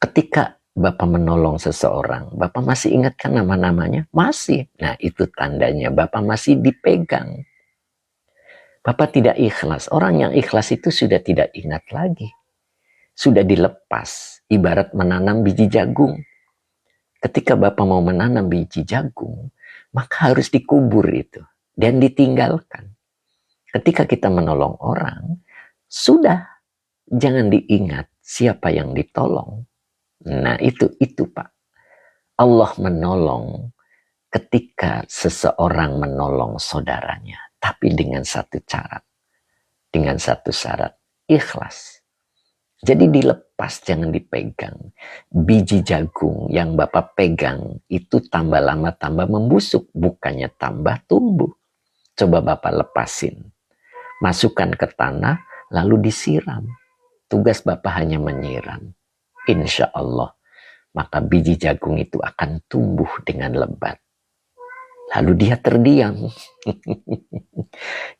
S1: ketika Bapak menolong seseorang, Bapak masih ingatkan nama-namanya? Masih. Nah, itu tandanya Bapak masih dipegang. Bapak tidak ikhlas. Orang yang ikhlas itu sudah tidak ingat lagi. Sudah dilepas. Ibarat menanam biji jagung. Ketika Bapak mau menanam biji jagung, maka harus dikubur itu. Dan ditinggalkan. Ketika kita menolong orang, sudah. Jangan diingat siapa yang ditolong. Nah itu Pak. Allah menolong ketika seseorang menolong saudaranya. Tapi dengan satu syarat. Dengan satu syarat. Ikhlas. Jadi dilepas, jangan dipegang. Biji jagung yang Bapak pegang itu tambah lama tambah membusuk. Bukannya tambah tumbuh. Coba Bapak lepasin. Masukkan ke tanah lalu disiram. Tugas Bapak hanya menyiram. Insya Allah, maka biji jagung itu akan tumbuh dengan lebat. Lalu dia terdiam.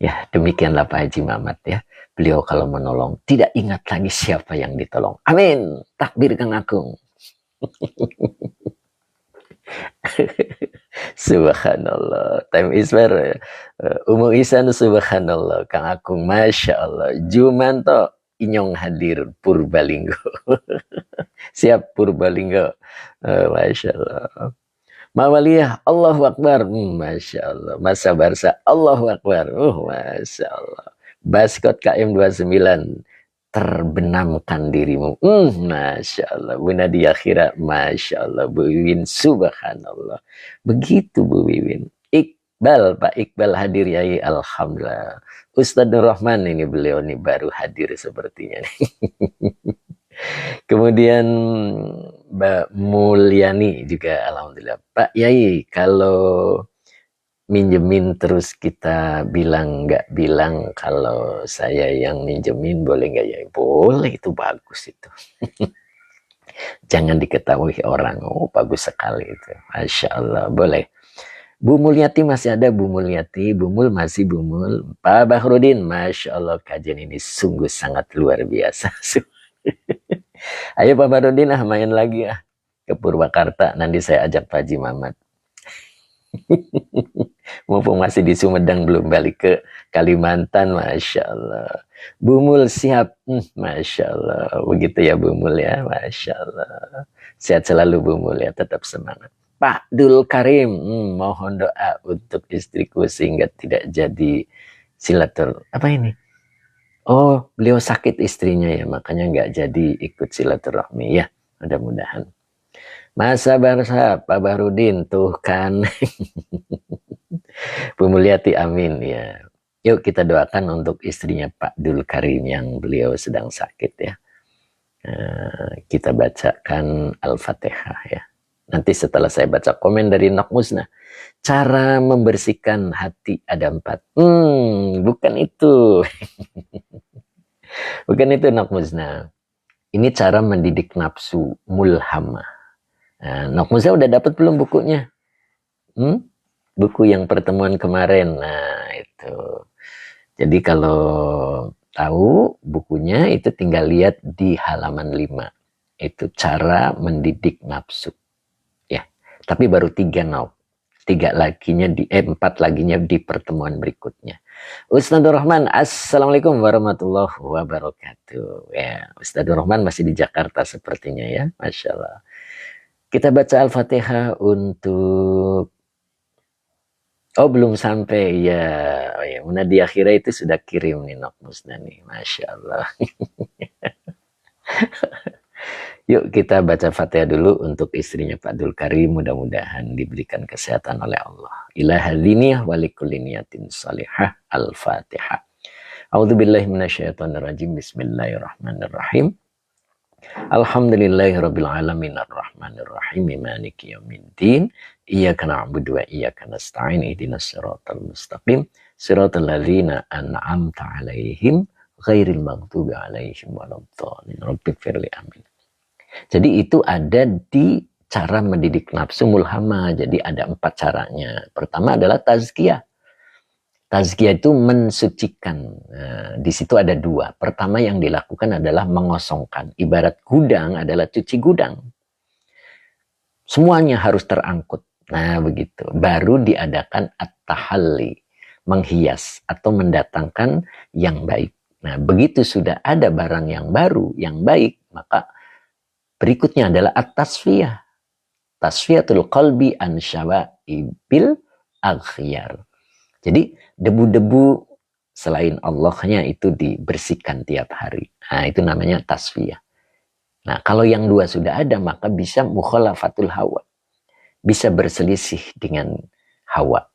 S1: Ya, demikianlah Pak Haji Mamat ya. Beliau kalau menolong, tidak ingat lagi siapa yang ditolong. Amin. Takbir Kang Agung. Subhanallah. Time is fair. Umu Isan subhanallah. Kang Agung, Masya Allah. Jumanto. Inyong hadir Purbalinggo. Siap Purbalinggo. Masya Allah. Mawaliyah Allahu Akbar. Masya Allah. Masa Barsa Allahu Akbar. Masya Allah. Baskot KM 29. Terbenamkan dirimu. Masya Allah. Bu Nadia Khira. Masya Allah. Bu Wiwin. Subhanallah. Begitu Bu Wiwin. Iqbal. Pak Iqbal hadir yai. Alhamdulillah. Ustadz Nur Rahman ini beliau nih baru hadir sepertinya. Kemudian Mbak Mulyani juga alhamdulillah. Pak Yai, kalau minjemin terus kita bilang nggak bilang kalau saya yang minjemin boleh nggak ya? Boleh, itu bagus itu. Jangan diketahui orang. Oh bagus sekali itu. Masya Allah, boleh. Bu Mulyati masih ada, Bu Mulyati, Bu Mul masih Bu Mul. Pak Bahrudin, Masya Allah kajian ini sungguh sangat luar biasa. Ayo Pak Bahrudin main lagi ke Purwakarta, nanti saya ajak Pak Haji Mamat. Mumpung masih di Sumedang belum balik ke Kalimantan, Masya Allah. Bu Mul siap, Masya Allah. Begitu ya Bu Mul ya, Masya Allah. Sehat selalu Bu Mul ya, tetap semangat. Pak Dul Karim, mohon doa untuk istriku sehingga tidak jadi silaturahmi. Apa ini? Oh, beliau sakit istrinya ya, makanya nggak jadi ikut silaturahmi ya. Mudah-mudahan. Masa Barsa, Pak Bahrudin, tuh kan. Bu Mulyati, amin ya. Yuk kita doakan untuk istrinya Pak Dul Karim yang beliau sedang sakit ya. Kita bacakan Al-Fatihah ya. Nanti setelah saya baca komen dari Nok Musnah, cara membersihkan hati ada 4. Bukan itu. Bukan itu Nok Musna. Ini cara mendidik nafsu mulhamah. Nah, Nok Musna udah dapat belum bukunya? Buku yang pertemuan kemarin. Nah, itu. Jadi kalau tahu bukunya itu tinggal lihat di halaman 5. Itu cara mendidik nafsu. Ya, tapi baru 3 Nok. 4 laginya di pertemuan berikutnya. Ustadzur Rahman, Assalamualaikum warahmatullahi wabarakatuh. Ya, Ustadzur Rahman masih di Jakarta sepertinya ya, Masya Allah. Kita baca Al-Fatihah untuk... Oh belum sampai ya. Oh ya, Munadi Akhirah itu sudah kirim nih Nok Musna nih, Masya Allah. Yuk kita baca Fatihah dulu untuk istrinya Pak Dul Karim. Mudah-mudahan diberikan kesehatan oleh Allah. Ilahadiniyah walikuliniyatin salihah. Al-Fatihah. A'udzubillahi minasyaitonirrajim. Bismillahirrahmanirrahim. Alhamdulillahirabbil alamin arrahmanir rahim maliki yaumiddin. Iyyaka na'budu wa iyyaka nasta'in ihdinas siratal mustaqim siratal ladzina an'amta 'alaihim ghairil maghdubi 'alaihim waladdallin. Rabbighfirli amin. Jadi itu ada di cara mendidik nafsu mulhama. Jadi ada 4 caranya. Pertama adalah tazkiyah. Tazkiyah itu mensucikan. Nah, di situ ada 2. Pertama yang dilakukan adalah mengosongkan. Ibarat gudang adalah cuci gudang. Semuanya harus terangkut. Nah begitu. Baru diadakan at-tahalli. Menghias atau mendatangkan yang baik. Nah begitu sudah ada barang yang baru, yang baik, maka berikutnya adalah at-tasfiyah. Tasfiyatul qalbi an syawaibil aghyar. Jadi debu-debu selain Allahnya itu dibersihkan tiap hari. Nah itu namanya tasfiyah. Nah kalau yang 2 sudah ada maka bisa mukhalafatul hawa. Bisa berselisih dengan hawa.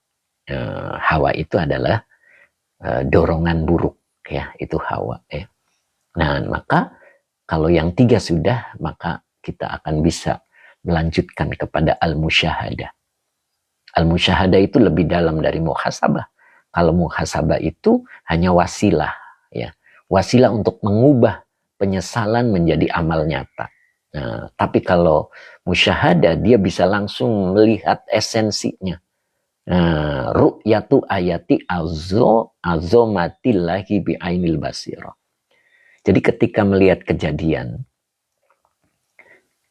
S1: Hawa itu adalah dorongan buruk ya, itu hawa ya. Nah maka kalau yang 3 sudah, maka kita akan bisa melanjutkan kepada al-musyahadah. Al-musyahadah itu lebih dalam dari muhasabah. Kalau muhasabah itu hanya wasilah, ya, wasilah untuk mengubah penyesalan menjadi amal nyata. Nah, tapi kalau musyahadah dia bisa langsung melihat esensinya. Nah, ru'yatu ayati azomatillahi bi'ainil basirah. Jadi ketika melihat kejadian,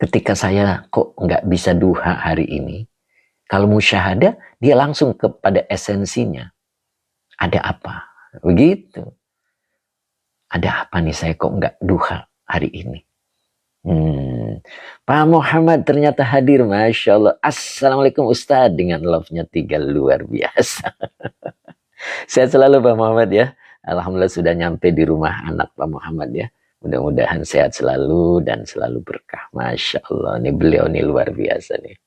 S1: ketika saya kok nggak bisa duha hari ini, kalau musyahadah, dia langsung kepada esensinya. Ada apa? Begitu. Ada apa nih saya kok nggak duha hari ini? Pak Muhammad ternyata hadir, Masya Allah. Assalamualaikum Ustadz, dengan love-nya 3 luar biasa. Sehat selalu Pak Muhammad ya. Alhamdulillah sudah nyampe di rumah anak Pak Muhammad ya. Mudah-mudahan sehat selalu dan selalu berkah. Masya Allah, ini beliau nih luar biasa nih.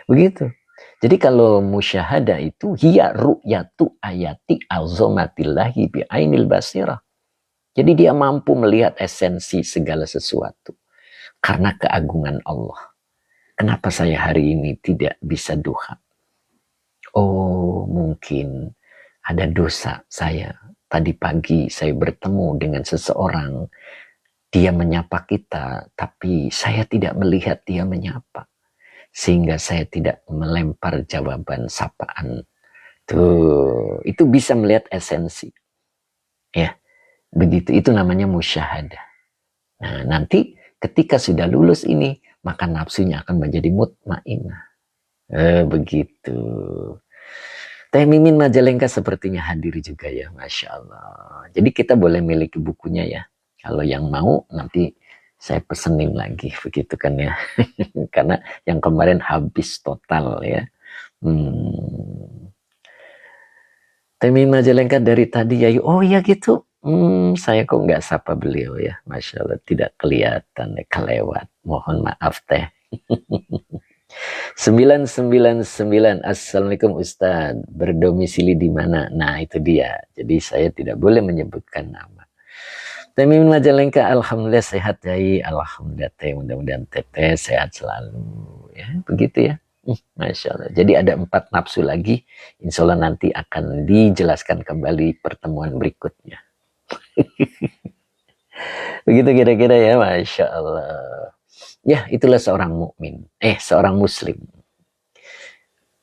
S1: Begitu. Jadi kalau musyahadah itu hiya ru'yatu ayati azomatillahi bi'ainil basirah. Jadi dia mampu melihat esensi segala sesuatu. Karena keagungan Allah. Kenapa saya hari ini tidak bisa duha? Oh mungkin ada dosa saya. Tadi pagi saya bertemu dengan seseorang. Dia menyapa kita, tapi saya tidak melihat dia menyapa. Sehingga saya tidak melempar jawaban sapaan. Tuh, itu bisa melihat esensi. Ya, begitu. Itu namanya musyahadah. Nah, nanti ketika sudah lulus ini, maka nafsunya akan menjadi mutmainah. Begitu. Teh Mimin Majalengka sepertinya hadir juga ya, Masya Allah. Jadi kita boleh miliki bukunya ya. Kalau yang mau nanti saya pesenin lagi, begitu kan ya. Karena yang kemarin habis total ya. Teh Mimin Majalengka dari tadi ya. Oh ya gitu. Saya kok nggak sapa beliau ya. Masya Allah, tidak kelihatan, kelewat. Mohon maaf teh. 999. Assalamualaikum Ustadz, berdomisili di mana? Nah itu dia. Jadi saya tidak boleh menyebutkan nama. Teh Mimin Majalengka, alhamdulillah sehat ya. Alhamdulillah teh, mudah-mudahan teteh sehat selalu ya. Begitu ya. Masya Allah. Jadi ada 4 nafsu lagi. Insya Allah nanti akan dijelaskan kembali pertemuan berikutnya. Begitu kira-kira ya, Masya Allah. Ya, itulah seorang mukmin, seorang muslim.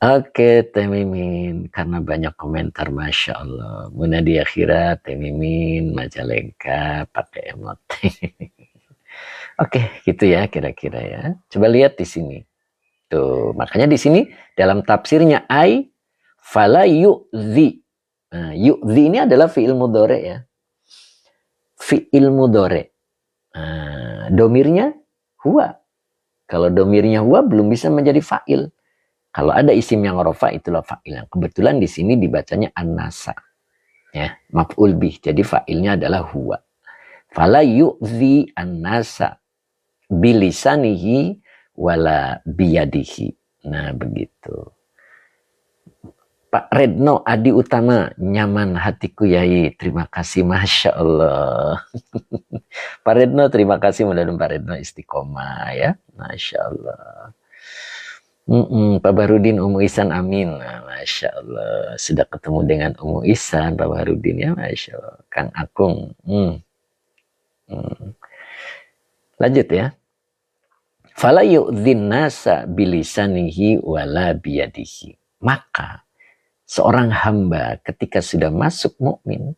S1: Oke, Teh Mimin, karena banyak komentar, Masya Allah. Munadi akhirat, Teh Mimin, Majalengka, pakai emot. Oke, gitu ya kira-kira ya. Coba lihat di sini. Tuh, makanya di sini dalam tafsirnya fala yu'zi. Nah, yu'zi ini adalah fi'il mudhari ya. Fi'il mudhari. Nah, domirnya huwa. Kalau domirnya huwa belum bisa menjadi fa'il. Kalau ada isim yang rofa itulah fa'il. Kebetulan di sini dibacanya an-nasa. Ya, maf'ul bih. Jadi fa'ilnya adalah huwa. Fala yu'zi an-nasa bilisanihi wala biyadihi. Nah, begitu. Pak Redno Adi Utama, nyaman hatiku Yai. Terima kasih, Masya Allah. Pak Redno, terima kasih. Mudah-mudahan Pak Redno istiqomah ya. Masya Allah. Pak Barudin, Umu Ihsan, amin. Nah, Masya Allah. Sudah ketemu dengan Umu Ihsan, Pak Barudin ya. Masya Allah. Kang Akung. Lanjut ya. Fala yu'dzin nasa bilisanihi wala biyadihi. Maka seorang hamba ketika sudah masuk mukmin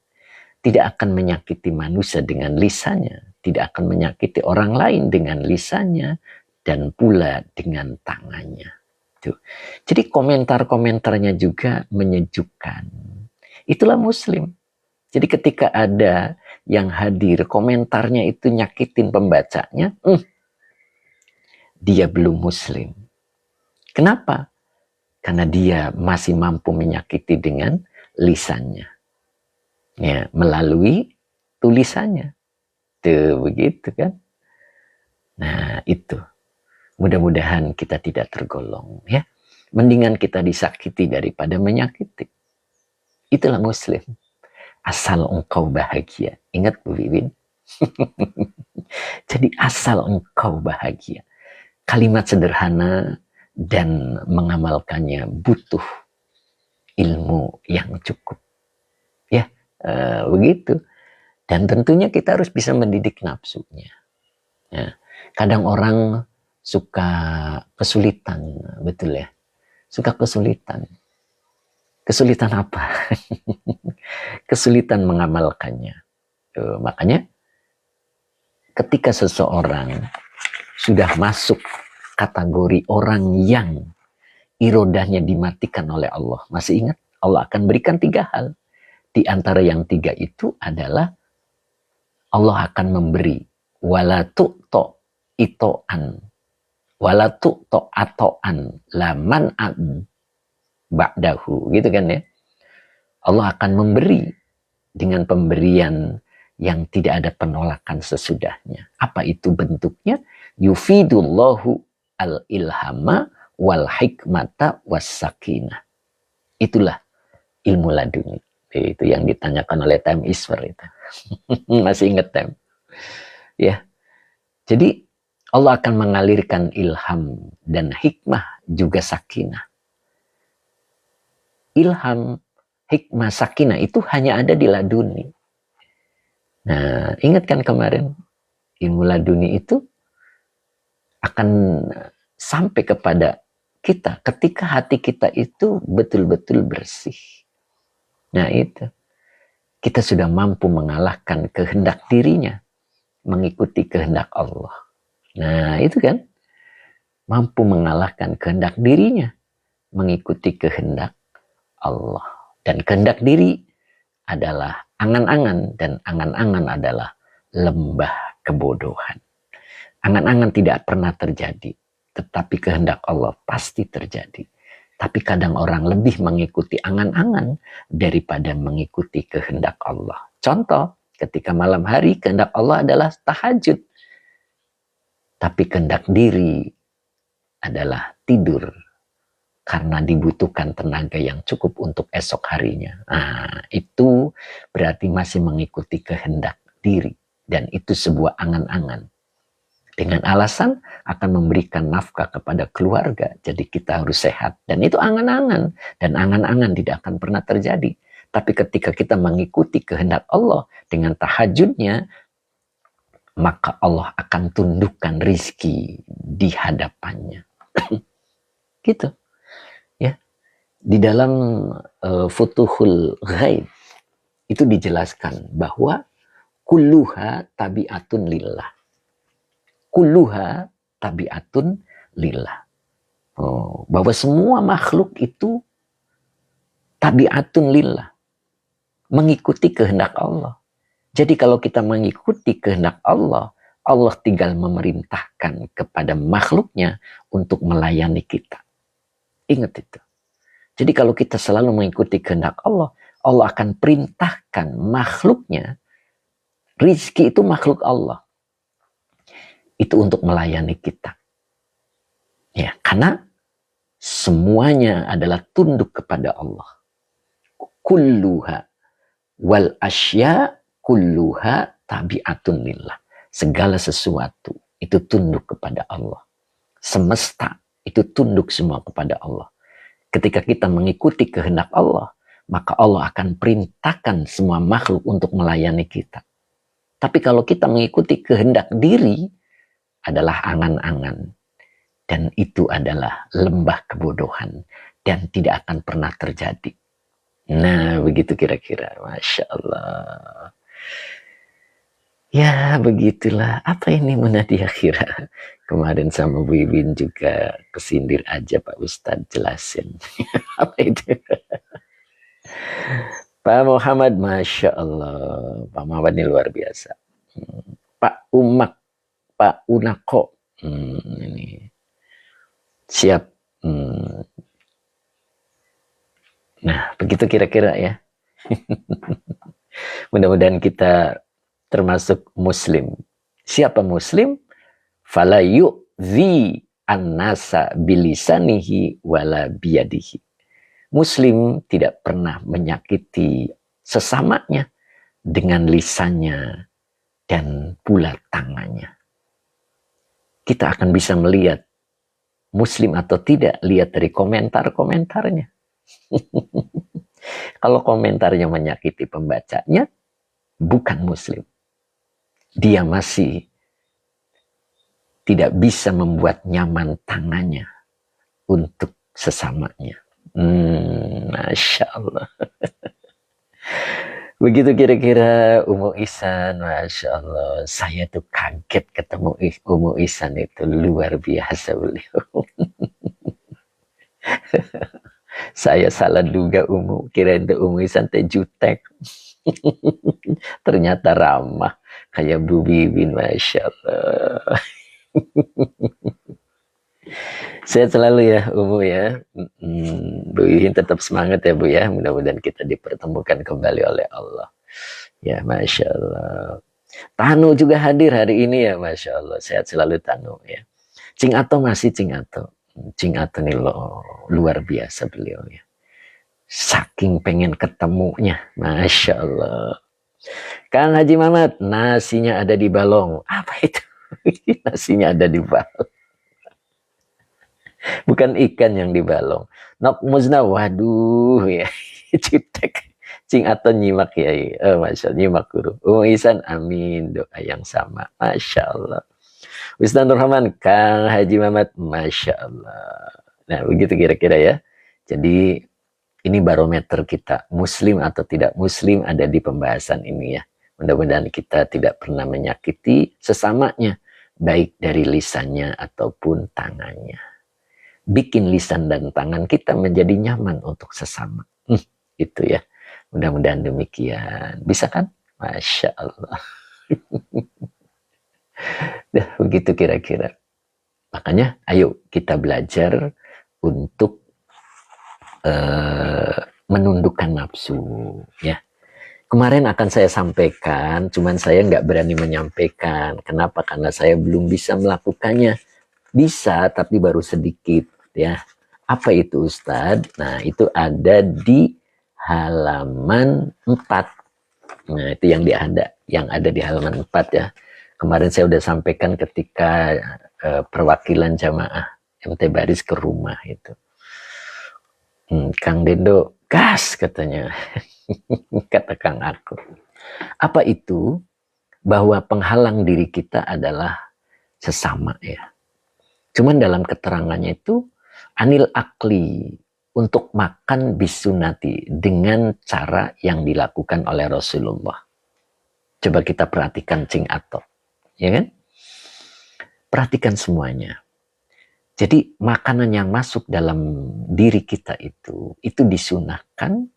S1: tidak akan menyakiti manusia dengan lisannya, tidak akan menyakiti orang lain dengan lisannya, dan pula dengan tangannya. Tuh. Jadi komentar-komentarnya juga menyejukkan. Itulah muslim. Jadi ketika ada yang hadir, komentarnya itu nyakitin pembacanya, dia belum muslim. Kenapa? Karena dia masih mampu menyakiti dengan lisannya. Ya, melalui tulisannya. Tuh, begitu kan. Nah, itu. Mudah-mudahan kita tidak tergolong. Ya. Mendingan kita disakiti daripada menyakiti. Itulah muslim. Asal engkau bahagia. Ingat Bu Wiwin? Jadi asal engkau bahagia. Kalimat sederhana dan mengamalkannya butuh ilmu yang cukup. Ya, begitu. Dan tentunya kita harus bisa mendidik nafsunya. Ya. Kadang orang suka kesulitan, betul ya. Suka kesulitan. Kesulitan apa? Kesulitan mengamalkannya. Makanya ketika seseorang sudah masuk kategori orang yang irodahnya dimatikan oleh Allah. Masih ingat? Allah akan berikan 3 hal. Di antara yang 3 itu adalah Allah akan memberi wala tu'to ito'an wala tu'to ato'an laman ba'dahu. Gitu kan ya. Allah akan memberi dengan pemberian yang tidak ada penolakan sesudahnya. Apa itu bentuknya? Yufidullahu al-ilhama wal hikmata was sakinah. Itulah ilmu laduni. Itu yang ditanyakan oleh Time Isfer itu. Masih ingat Time? Ya. Jadi Allah akan mengalirkan ilham dan hikmah juga sakinah. Ilham, hikmah, sakinah itu hanya ada di laduni. Nah, ingat kan kemarin ilmu laduni itu akan sampai kepada kita ketika hati kita itu betul-betul bersih. Nah itu, kita sudah mampu mengalahkan kehendak dirinya, mengikuti kehendak Allah. Nah itu kan, mampu mengalahkan kehendak dirinya, mengikuti kehendak Allah. Dan kehendak diri adalah angan-angan, dan angan-angan adalah lembah kebodohan. Angan-angan tidak pernah terjadi, tetapi kehendak Allah pasti terjadi. Tapi kadang orang lebih mengikuti angan-angan daripada mengikuti kehendak Allah. Contoh, ketika malam hari kehendak Allah adalah tahajud. Tapi kehendak diri adalah tidur. Karena dibutuhkan tenaga yang cukup untuk esok harinya. Nah, itu berarti masih mengikuti kehendak diri. Dan itu sebuah angan-angan. Dengan alasan akan memberikan nafkah kepada keluarga. Jadi kita harus sehat. Dan itu angan-angan. Dan angan-angan tidak akan pernah terjadi. Tapi ketika kita mengikuti kehendak Allah dengan tahajudnya, maka Allah akan tundukkan rizki di hadapannya. Gitu ya. Di dalam Futuhul Ghaib itu dijelaskan bahwa kulluha tabi'atun lillah. Kulluha tabi'atun lillah. Bahwa semua makhluk itu tabi'atun lillah. Mengikuti kehendak Allah. Jadi kalau kita mengikuti kehendak Allah, Allah tinggal memerintahkan kepada makhluknya untuk melayani kita. Ingat itu. Jadi kalau kita selalu mengikuti kehendak Allah, Allah akan perintahkan makhluknya. Rizki itu makhluk Allah. Itu untuk melayani kita. Ya, karena semuanya adalah tunduk kepada Allah. Kulluha wal asya kulluha tabi'atun lillah. Segala sesuatu itu tunduk kepada Allah. Semesta itu tunduk semua kepada Allah. Ketika kita mengikuti kehendak Allah, maka Allah akan perintahkan semua makhluk untuk melayani kita. Tapi kalau kita mengikuti kehendak diri, adalah angan-angan. Dan itu adalah lembah kebodohan. Dan tidak akan pernah terjadi. Nah, begitu kira-kira. Masya Allah. Ya, begitulah. Apa ini Munadia kira? Kemarin sama Bu Iwin juga kesindir aja Pak Ustadz jelasin. Apa itu? Pak Muhammad, Masya Allah. Pak Muhammad ini luar biasa. Pak Umak, Pak Unako. Ini. Siap. Nah, begitu kira-kira ya. Mudah-mudahan kita termasuk muslim. Siapa muslim? Fala yu'zi an-nasa bilisanihi wala biyadihi. Muslim tidak pernah menyakiti sesamanya dengan lisannya dan pula tangannya. Kita akan bisa melihat muslim atau tidak, lihat dari komentar-komentarnya. Kalau komentarnya menyakiti pembacanya, bukan muslim. Dia masih tidak bisa membuat nyaman tangannya untuk sesamanya. Masya Allah. Begitu kira-kira Umu Ihsan, Masya Allah. Saya tuh kaget ketemu Umu Ihsan, itu luar biasa beliau. Saya salah duga kirain tuh Umu Ihsan teh jutek. Ternyata ramah kayak Bu Wiwin, Masya Allah. Sehat selalu ya Umu ya. Bu Wiwin tetap semangat ya Bu ya. Mudah-mudahan kita dipertemukan kembali oleh Allah. Ya, Masya Allah. Tanu juga hadir hari ini ya, Masya Allah. Sehat selalu Tanu ya. Cing Ato masih Cing Ato. Cing Ato nih luar biasa beliau ya. Saking pengen ketemunya, Masya Allah. Kang Haji Mamat, nasinya ada di balong. Apa itu? Nasinya ada di balong. Bukan ikan yang di balong. Nok Muzna, waduh ya. Citek. Cing Ato nyimak ya. Masya Allah, nyimak guru. Umu Ihsan, amin. Doa yang sama. Masya Allah. Ustaz Nurrahman, Kang Haji Mamat, Masya Allah. Nah, begitu kira-kira ya. Jadi, ini barometer kita. Muslim atau tidak muslim ada di pembahasan ini ya. Mudah-mudahan kita tidak pernah menyakiti sesamanya. Baik dari lisannya ataupun tangannya. Bikin lisan dan tangan kita menjadi nyaman untuk sesama. Itu ya. Mudah-mudahan demikian. Bisa kan? Masya Allah. Nah, begitu kira-kira. Makanya ayo kita belajar untuk menundukkan nafsu. Ya. Kemarin akan saya sampaikan, cuman saya nggak berani menyampaikan. Kenapa? Karena saya belum bisa melakukannya. Bisa, tapi baru sedikit. Ya. Apa itu Ustadz? Nah, itu ada di halaman 4. Nah, itu yang ada di halaman 4 ya. Kemarin saya sudah sampaikan ketika perwakilan jamaah MT Baris ke rumah itu. Kang Dendo, gas katanya. Kata Kang aku. Apa itu? Bahwa penghalang diri kita adalah sesama ya. Cuman dalam keterangannya itu anil akli, untuk makan bisunati dengan cara yang dilakukan oleh Rasulullah. Coba kita perhatikan Cing Ato, ya kan? Perhatikan semuanya. Jadi makanan yang masuk dalam diri kita itu disunahkan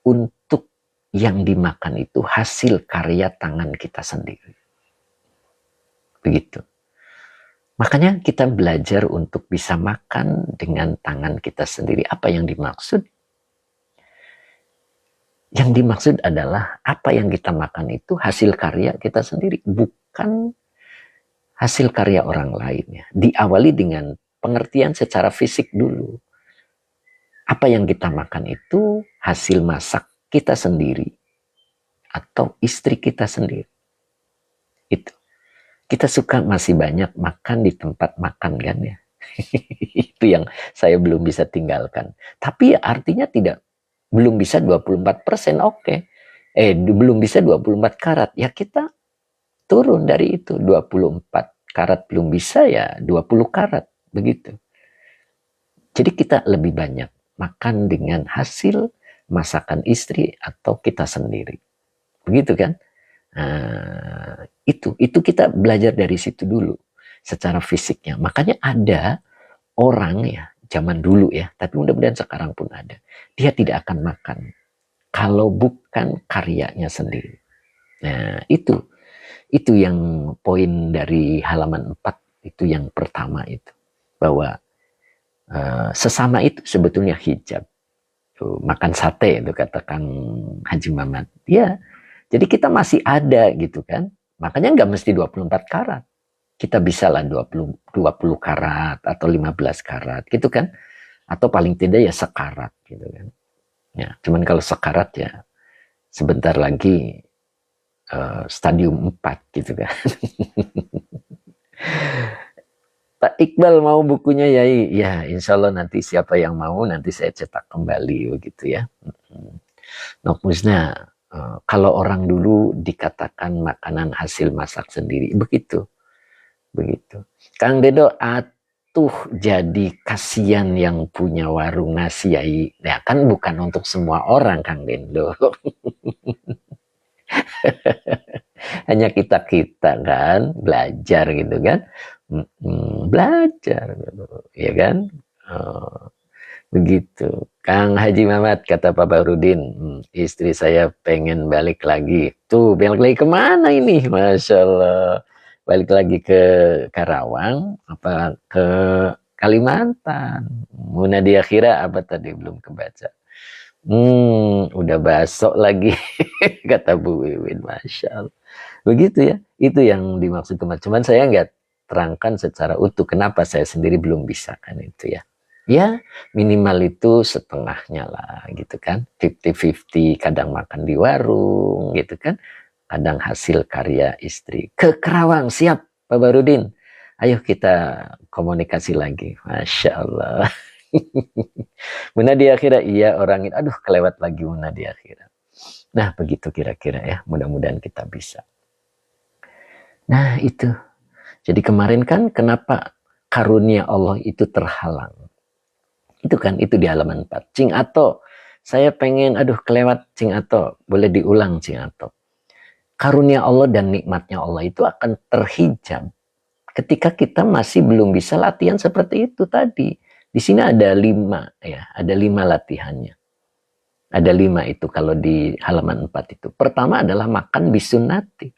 S1: untuk yang dimakan itu hasil karya tangan kita sendiri. Begitu. Makanya kita belajar untuk bisa makan dengan tangan kita sendiri. Apa yang dimaksud? Yang dimaksud adalah apa yang kita makan itu hasil karya kita sendiri, bukan hasil karya orang lainnya. Diawali dengan pengertian secara fisik dulu. Apa yang kita makan itu hasil masak kita sendiri atau istri kita sendiri. Itu. Kita suka masih banyak makan di tempat makan kan ya. Itu yang saya belum bisa tinggalkan. Tapi artinya belum bisa 24%, oke. Belum bisa 24 karat. Ya kita turun dari itu. 24 karat belum bisa ya 20 karat. Begitu. Jadi kita lebih banyak makan dengan hasil masakan istri atau kita sendiri. Begitu kan? Nah, itu kita belajar dari situ dulu secara fisiknya. Makanya ada orang ya zaman dulu ya, tapi mudah-mudahan sekarang pun ada. Dia tidak akan makan kalau bukan karyanya sendiri. Nah, itu yang poin dari halaman 4 itu yang pertama itu. Bahwa sesama itu sebetulnya hijab. Tuh, makan sate itu kata Kang Haji Mamat. Ya, jadi kita masih ada gitu kan. Makanya nggak mesti 24 karat. Kita bisa lah 20 karat atau 15 karat gitu kan. Atau paling tidak ya sekarat gitu kan. Ya, cuman kalau sekarat ya sebentar lagi stadium 4 gitu kan. Pak Iqbal mau bukunya Yai? Ya, insya Allah nanti siapa yang mau nanti saya cetak kembali begitu ya. Nokmusnya kalau orang dulu dikatakan makanan hasil masak sendiri begitu. Kang Dedo, atuh jadi kasihan yang punya warung nasi Yai. Ya kan bukan untuk semua orang Kang Dedo. Hanya kita kan belajar gitu kan. Belajar gitu, ya kan? Begitu. Kang Haji Mamat kata Pak Barudin, istri saya pengen balik lagi. Tuh, balik lagi kemana ini? Masya Allah. Balik lagi ke Karawang, apa ke Kalimantan. Munadia Khira apa tadi belum kebaca. Udah basok lagi, kata Bu Wiwin. Masya Allah. Begitu ya. Itu yang dimaksud kemarin. Cuman saya nggak terangkan secara utuh kenapa saya sendiri belum bisa kan itu ya. Ya minimal itu setengahnya lah gitu kan. 50-50, kadang makan di warung gitu kan. Kadang hasil karya istri. Ke Kerawang, siap Pak Barudin. Ayo kita komunikasi lagi. Masya Allah. Munadia Khira, iya orang itu. Aduh kelewat lagi Munadia Khira. Nah begitu kira-kira ya. Mudah-mudahan kita bisa. Nah itu. Jadi kemarin kan kenapa karunia Allah itu terhalang. Itu kan, itu di halaman 4. Cing Ato, saya pengen, kelewat Cing Ato. Boleh diulang Cing Ato. Karunia Allah dan nikmatnya Allah itu akan terhijab ketika kita masih belum bisa latihan seperti itu tadi. Di sini ada 5 ya, ada 5 latihannya. Ada 5 itu kalau di halaman 4 itu. Pertama adalah makan bisunati.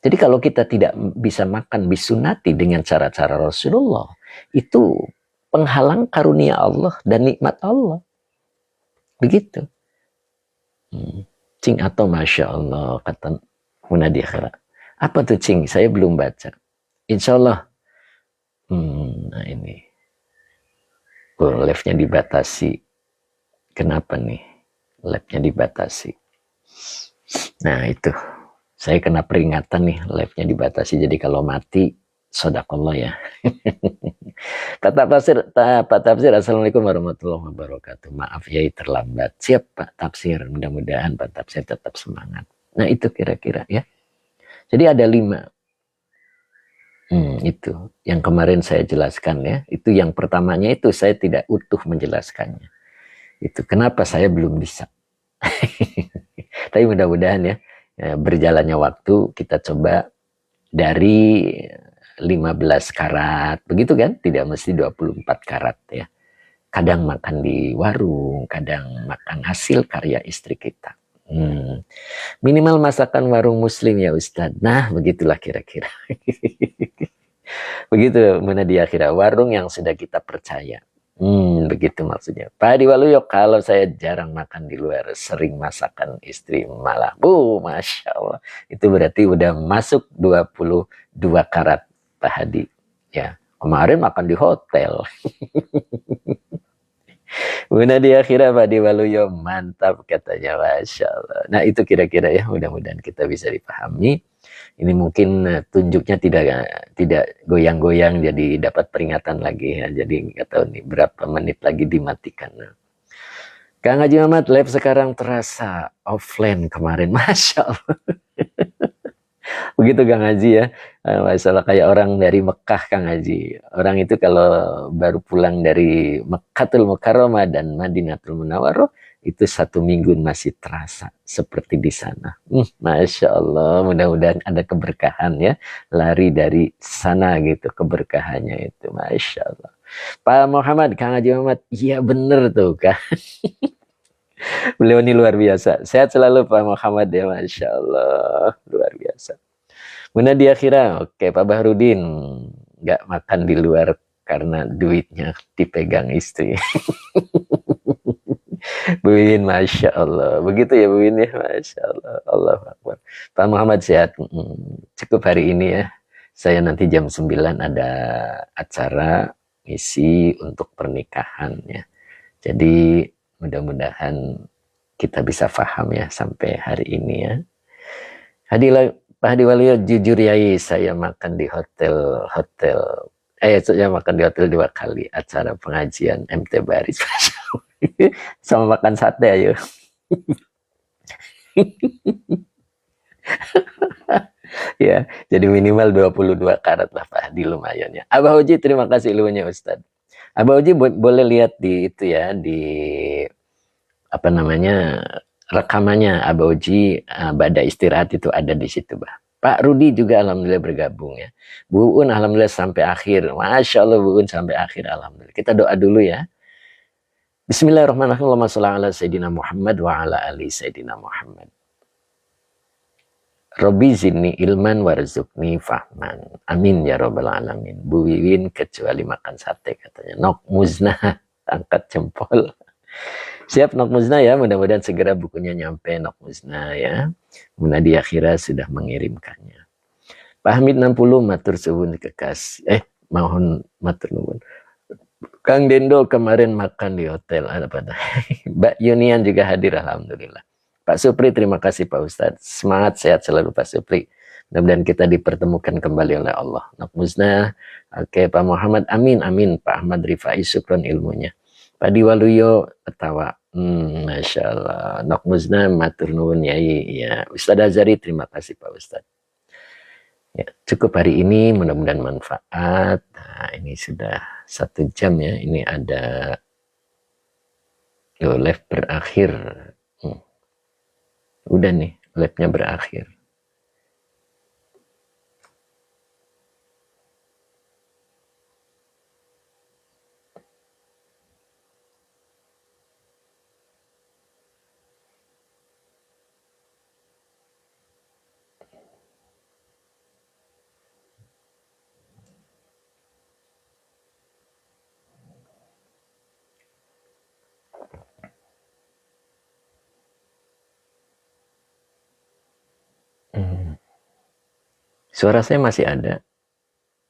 S1: Jadi kalau kita tidak bisa makan bisunati dengan cara-cara Rasulullah, itu penghalang karunia Allah dan nikmat Allah. Begitu. Cing atau Masya Allah, kata Munadia Khira. Apa tuh Cing? Saya belum baca. Insya Allah. Nah ini. Live-nya dibatasi. Kenapa nih? Live-nya dibatasi. Nah itu. Saya kena peringatan nih, live-nya dibatasi. Jadi kalau mati, Sadaqallah ya. Pak Tafsir, Assalamualaikum warahmatullahi wabarakatuh. Maaf ya terlambat. Siap Pak Tafsir, mudah-mudahan Pak Tafsir tetap semangat. Nah itu kira-kira ya. Jadi ada 5. Itu yang kemarin saya jelaskan ya. Itu yang pertamanya itu saya tidak utuh menjelaskannya. Itu kenapa saya belum bisa. Tapi mudah-mudahan ya, berjalannya waktu kita coba dari 15 karat, begitu kan? Tidak mesti 24 karat ya. Kadang makan di warung, kadang makan hasil karya istri kita. Minimal masakan warung muslim ya Ustadz. Nah, begitulah kira-kira. Begitu Munadia kira warung yang sudah kita percaya. Begitu maksudnya. Pak Hadi Waluyo, kalau saya jarang makan di luar, sering masakan istri malah. Masya Allah. Itu berarti udah masuk 22 karat Pak Hadi. Ya, kemarin makan di hotel. Munadia kira Pak Hadi Waluyo, mantap katanya, Masya Allah. Nah itu kira-kira ya, mudah-mudahan kita bisa dipahami. Ini mungkin tunjuknya tidak goyang-goyang, jadi dapat peringatan lagi ya. Jadi nggak tahu nih berapa menit lagi dimatikan. Kang Haji Muhammad, live sekarang terasa offline kemarin, Masya Allah. Begitu Kang Haji ya, masalah kayak orang dari Mekah Kang Haji. Orang itu kalau baru pulang dari Mekkatul Mukarramah dan Madinatul Munawwaroh, itu 1 minggu masih terasa seperti di sana. Masya Allah, mudah-mudahan ada keberkahan ya, lari dari sana gitu keberkahannya itu, Masya Allah. Pak Muhammad, Kang Haji Muhammad, iya bener tuh Kang. Beliau ini luar biasa. Sehat selalu Pak Muhammad ya, Masya Allah, luar biasa. Kemudian di akhirat, oke Pak Bahrudin, nggak makan di luar karena duitnya dipegang istri. Bu Win, Masya Allah. Begitu ya Bu Win ya, Masya Allah. Allahu Akbar. Pak Muhammad sehat. Cukup hari ini ya. Saya nanti jam 9 ada acara misi untuk pernikahan ya. Jadi mudah-mudahan kita bisa paham ya sampai hari ini ya. Pak Hadi Waluyo, jujur ya, saya makan di saya makan di hotel 2 kali acara pengajian MT Baris. Sama makan sate ayo. Ya, jadi minimal 22 karat lah Pak Hadi, lumayan ya. Abah Uji, terima kasih ilmunya Ustadz. Abah Uji boleh lihat di itu ya, di apa namanya rekamannya Abah Uji pada istirahat itu ada di situ Bah. Pak Rudi juga alhamdulillah bergabung ya. Bu Un alhamdulillah sampai akhir. Masya Allah Bu Un sampai akhir alhamdulillah. Kita doa dulu ya. Bismillahirrahmanirrahim. Allahumma shalli ala Sayyidina Muhammad wa ala ali Sayyidina Muhammad. Robbi zidni ilman warzuqni fahman. Amin ya rabbal alamin. Bu Wiwin kecuali makan sate katanya. Nok Muzna angkat jempol. Siap Nok Muzna ya, mudah-mudahan segera bukunya nyampe Nok Muzna ya. Munadi Akhira sudah mengirimkannya. Pak Hamid 60 matur suwun kekas. Mohon matur nuwun. Kang Dendo kemarin makan di hotel apa? Mbak Yunian juga hadir alhamdulillah. Pak Supri, terima kasih Pak Ustadz. Semangat, sehat selalu Pak Supri. Mudah-mudahan kita dipertemukan kembali oleh Allah. Nok Muzna, oke Pak Muhammad, amin, amin. Pak Ahmad Rifai, syukron ilmunya. Pak Diwaluyo, ketawa. Masya Allah. Nok Muzna, matur nuwun yai. Ya, Ustadz Azari, terima kasih Pak Ustadz. Ya, cukup hari ini, mudah-mudahan manfaat. Nah, ini sudah 1 jam ya. Ini ada live berakhir. Udah nih, live-nya berakhir. Suara saya masih ada.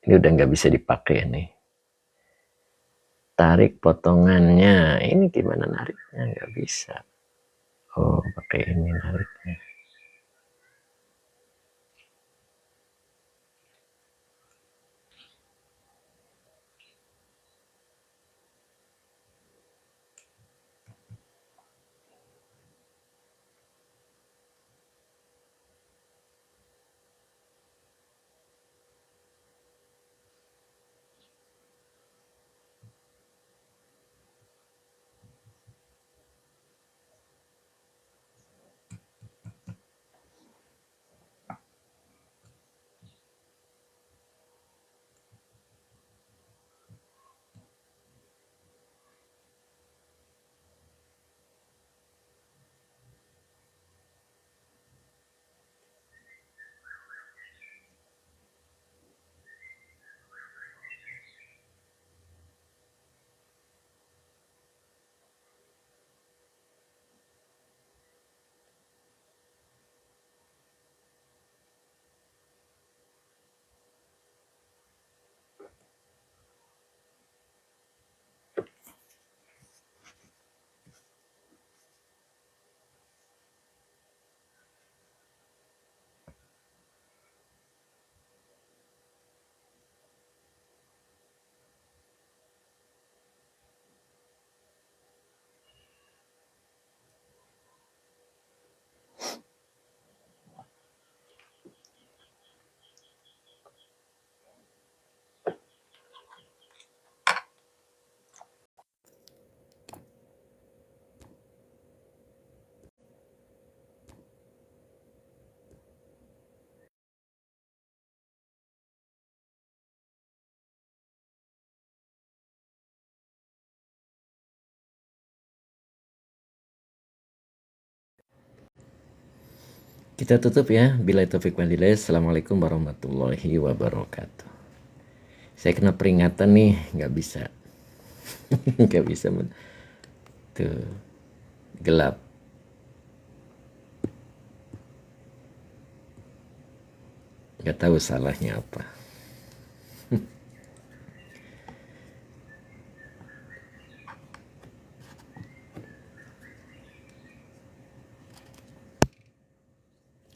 S1: Ini udah nggak bisa dipakai nih. Tarik potongannya. Ini gimana nariknya? Nggak bisa. Oh, pakai ini nariknya. Kita tutup ya. Bila taufik walhidayah. Assalamualaikum warahmatullahi wabarakatuh. Saya kena peringatan nih, nggak bisa. Nggak bisa. Tuh, gelap. Nggak tahu salahnya apa.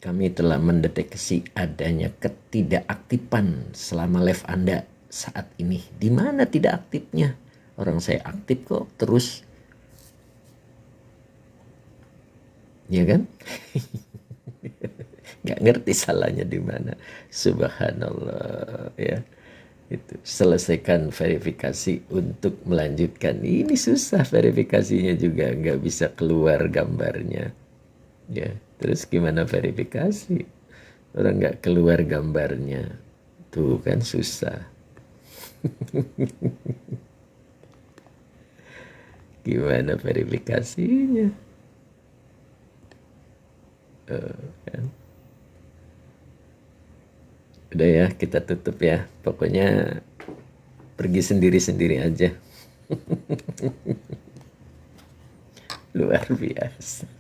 S1: Kami telah mendeteksi adanya ketidakaktifan selama live Anda saat ini. Di mana tidak aktifnya? Orang saya aktif kok terus. Ya kan? Nggak ngerti salahnya di mana. Subhanallah ya. Itu selesaikan verifikasi untuk melanjutkan. Ini susah verifikasinya juga, nggak bisa keluar gambarnya. Ya, terus gimana verifikasi? Orang nggak keluar gambarnya. Tuh kan susah. Gimana verifikasinya? Kan? Udah ya, kita tutup ya. Pokoknya pergi sendiri-sendiri aja. Luar biasa.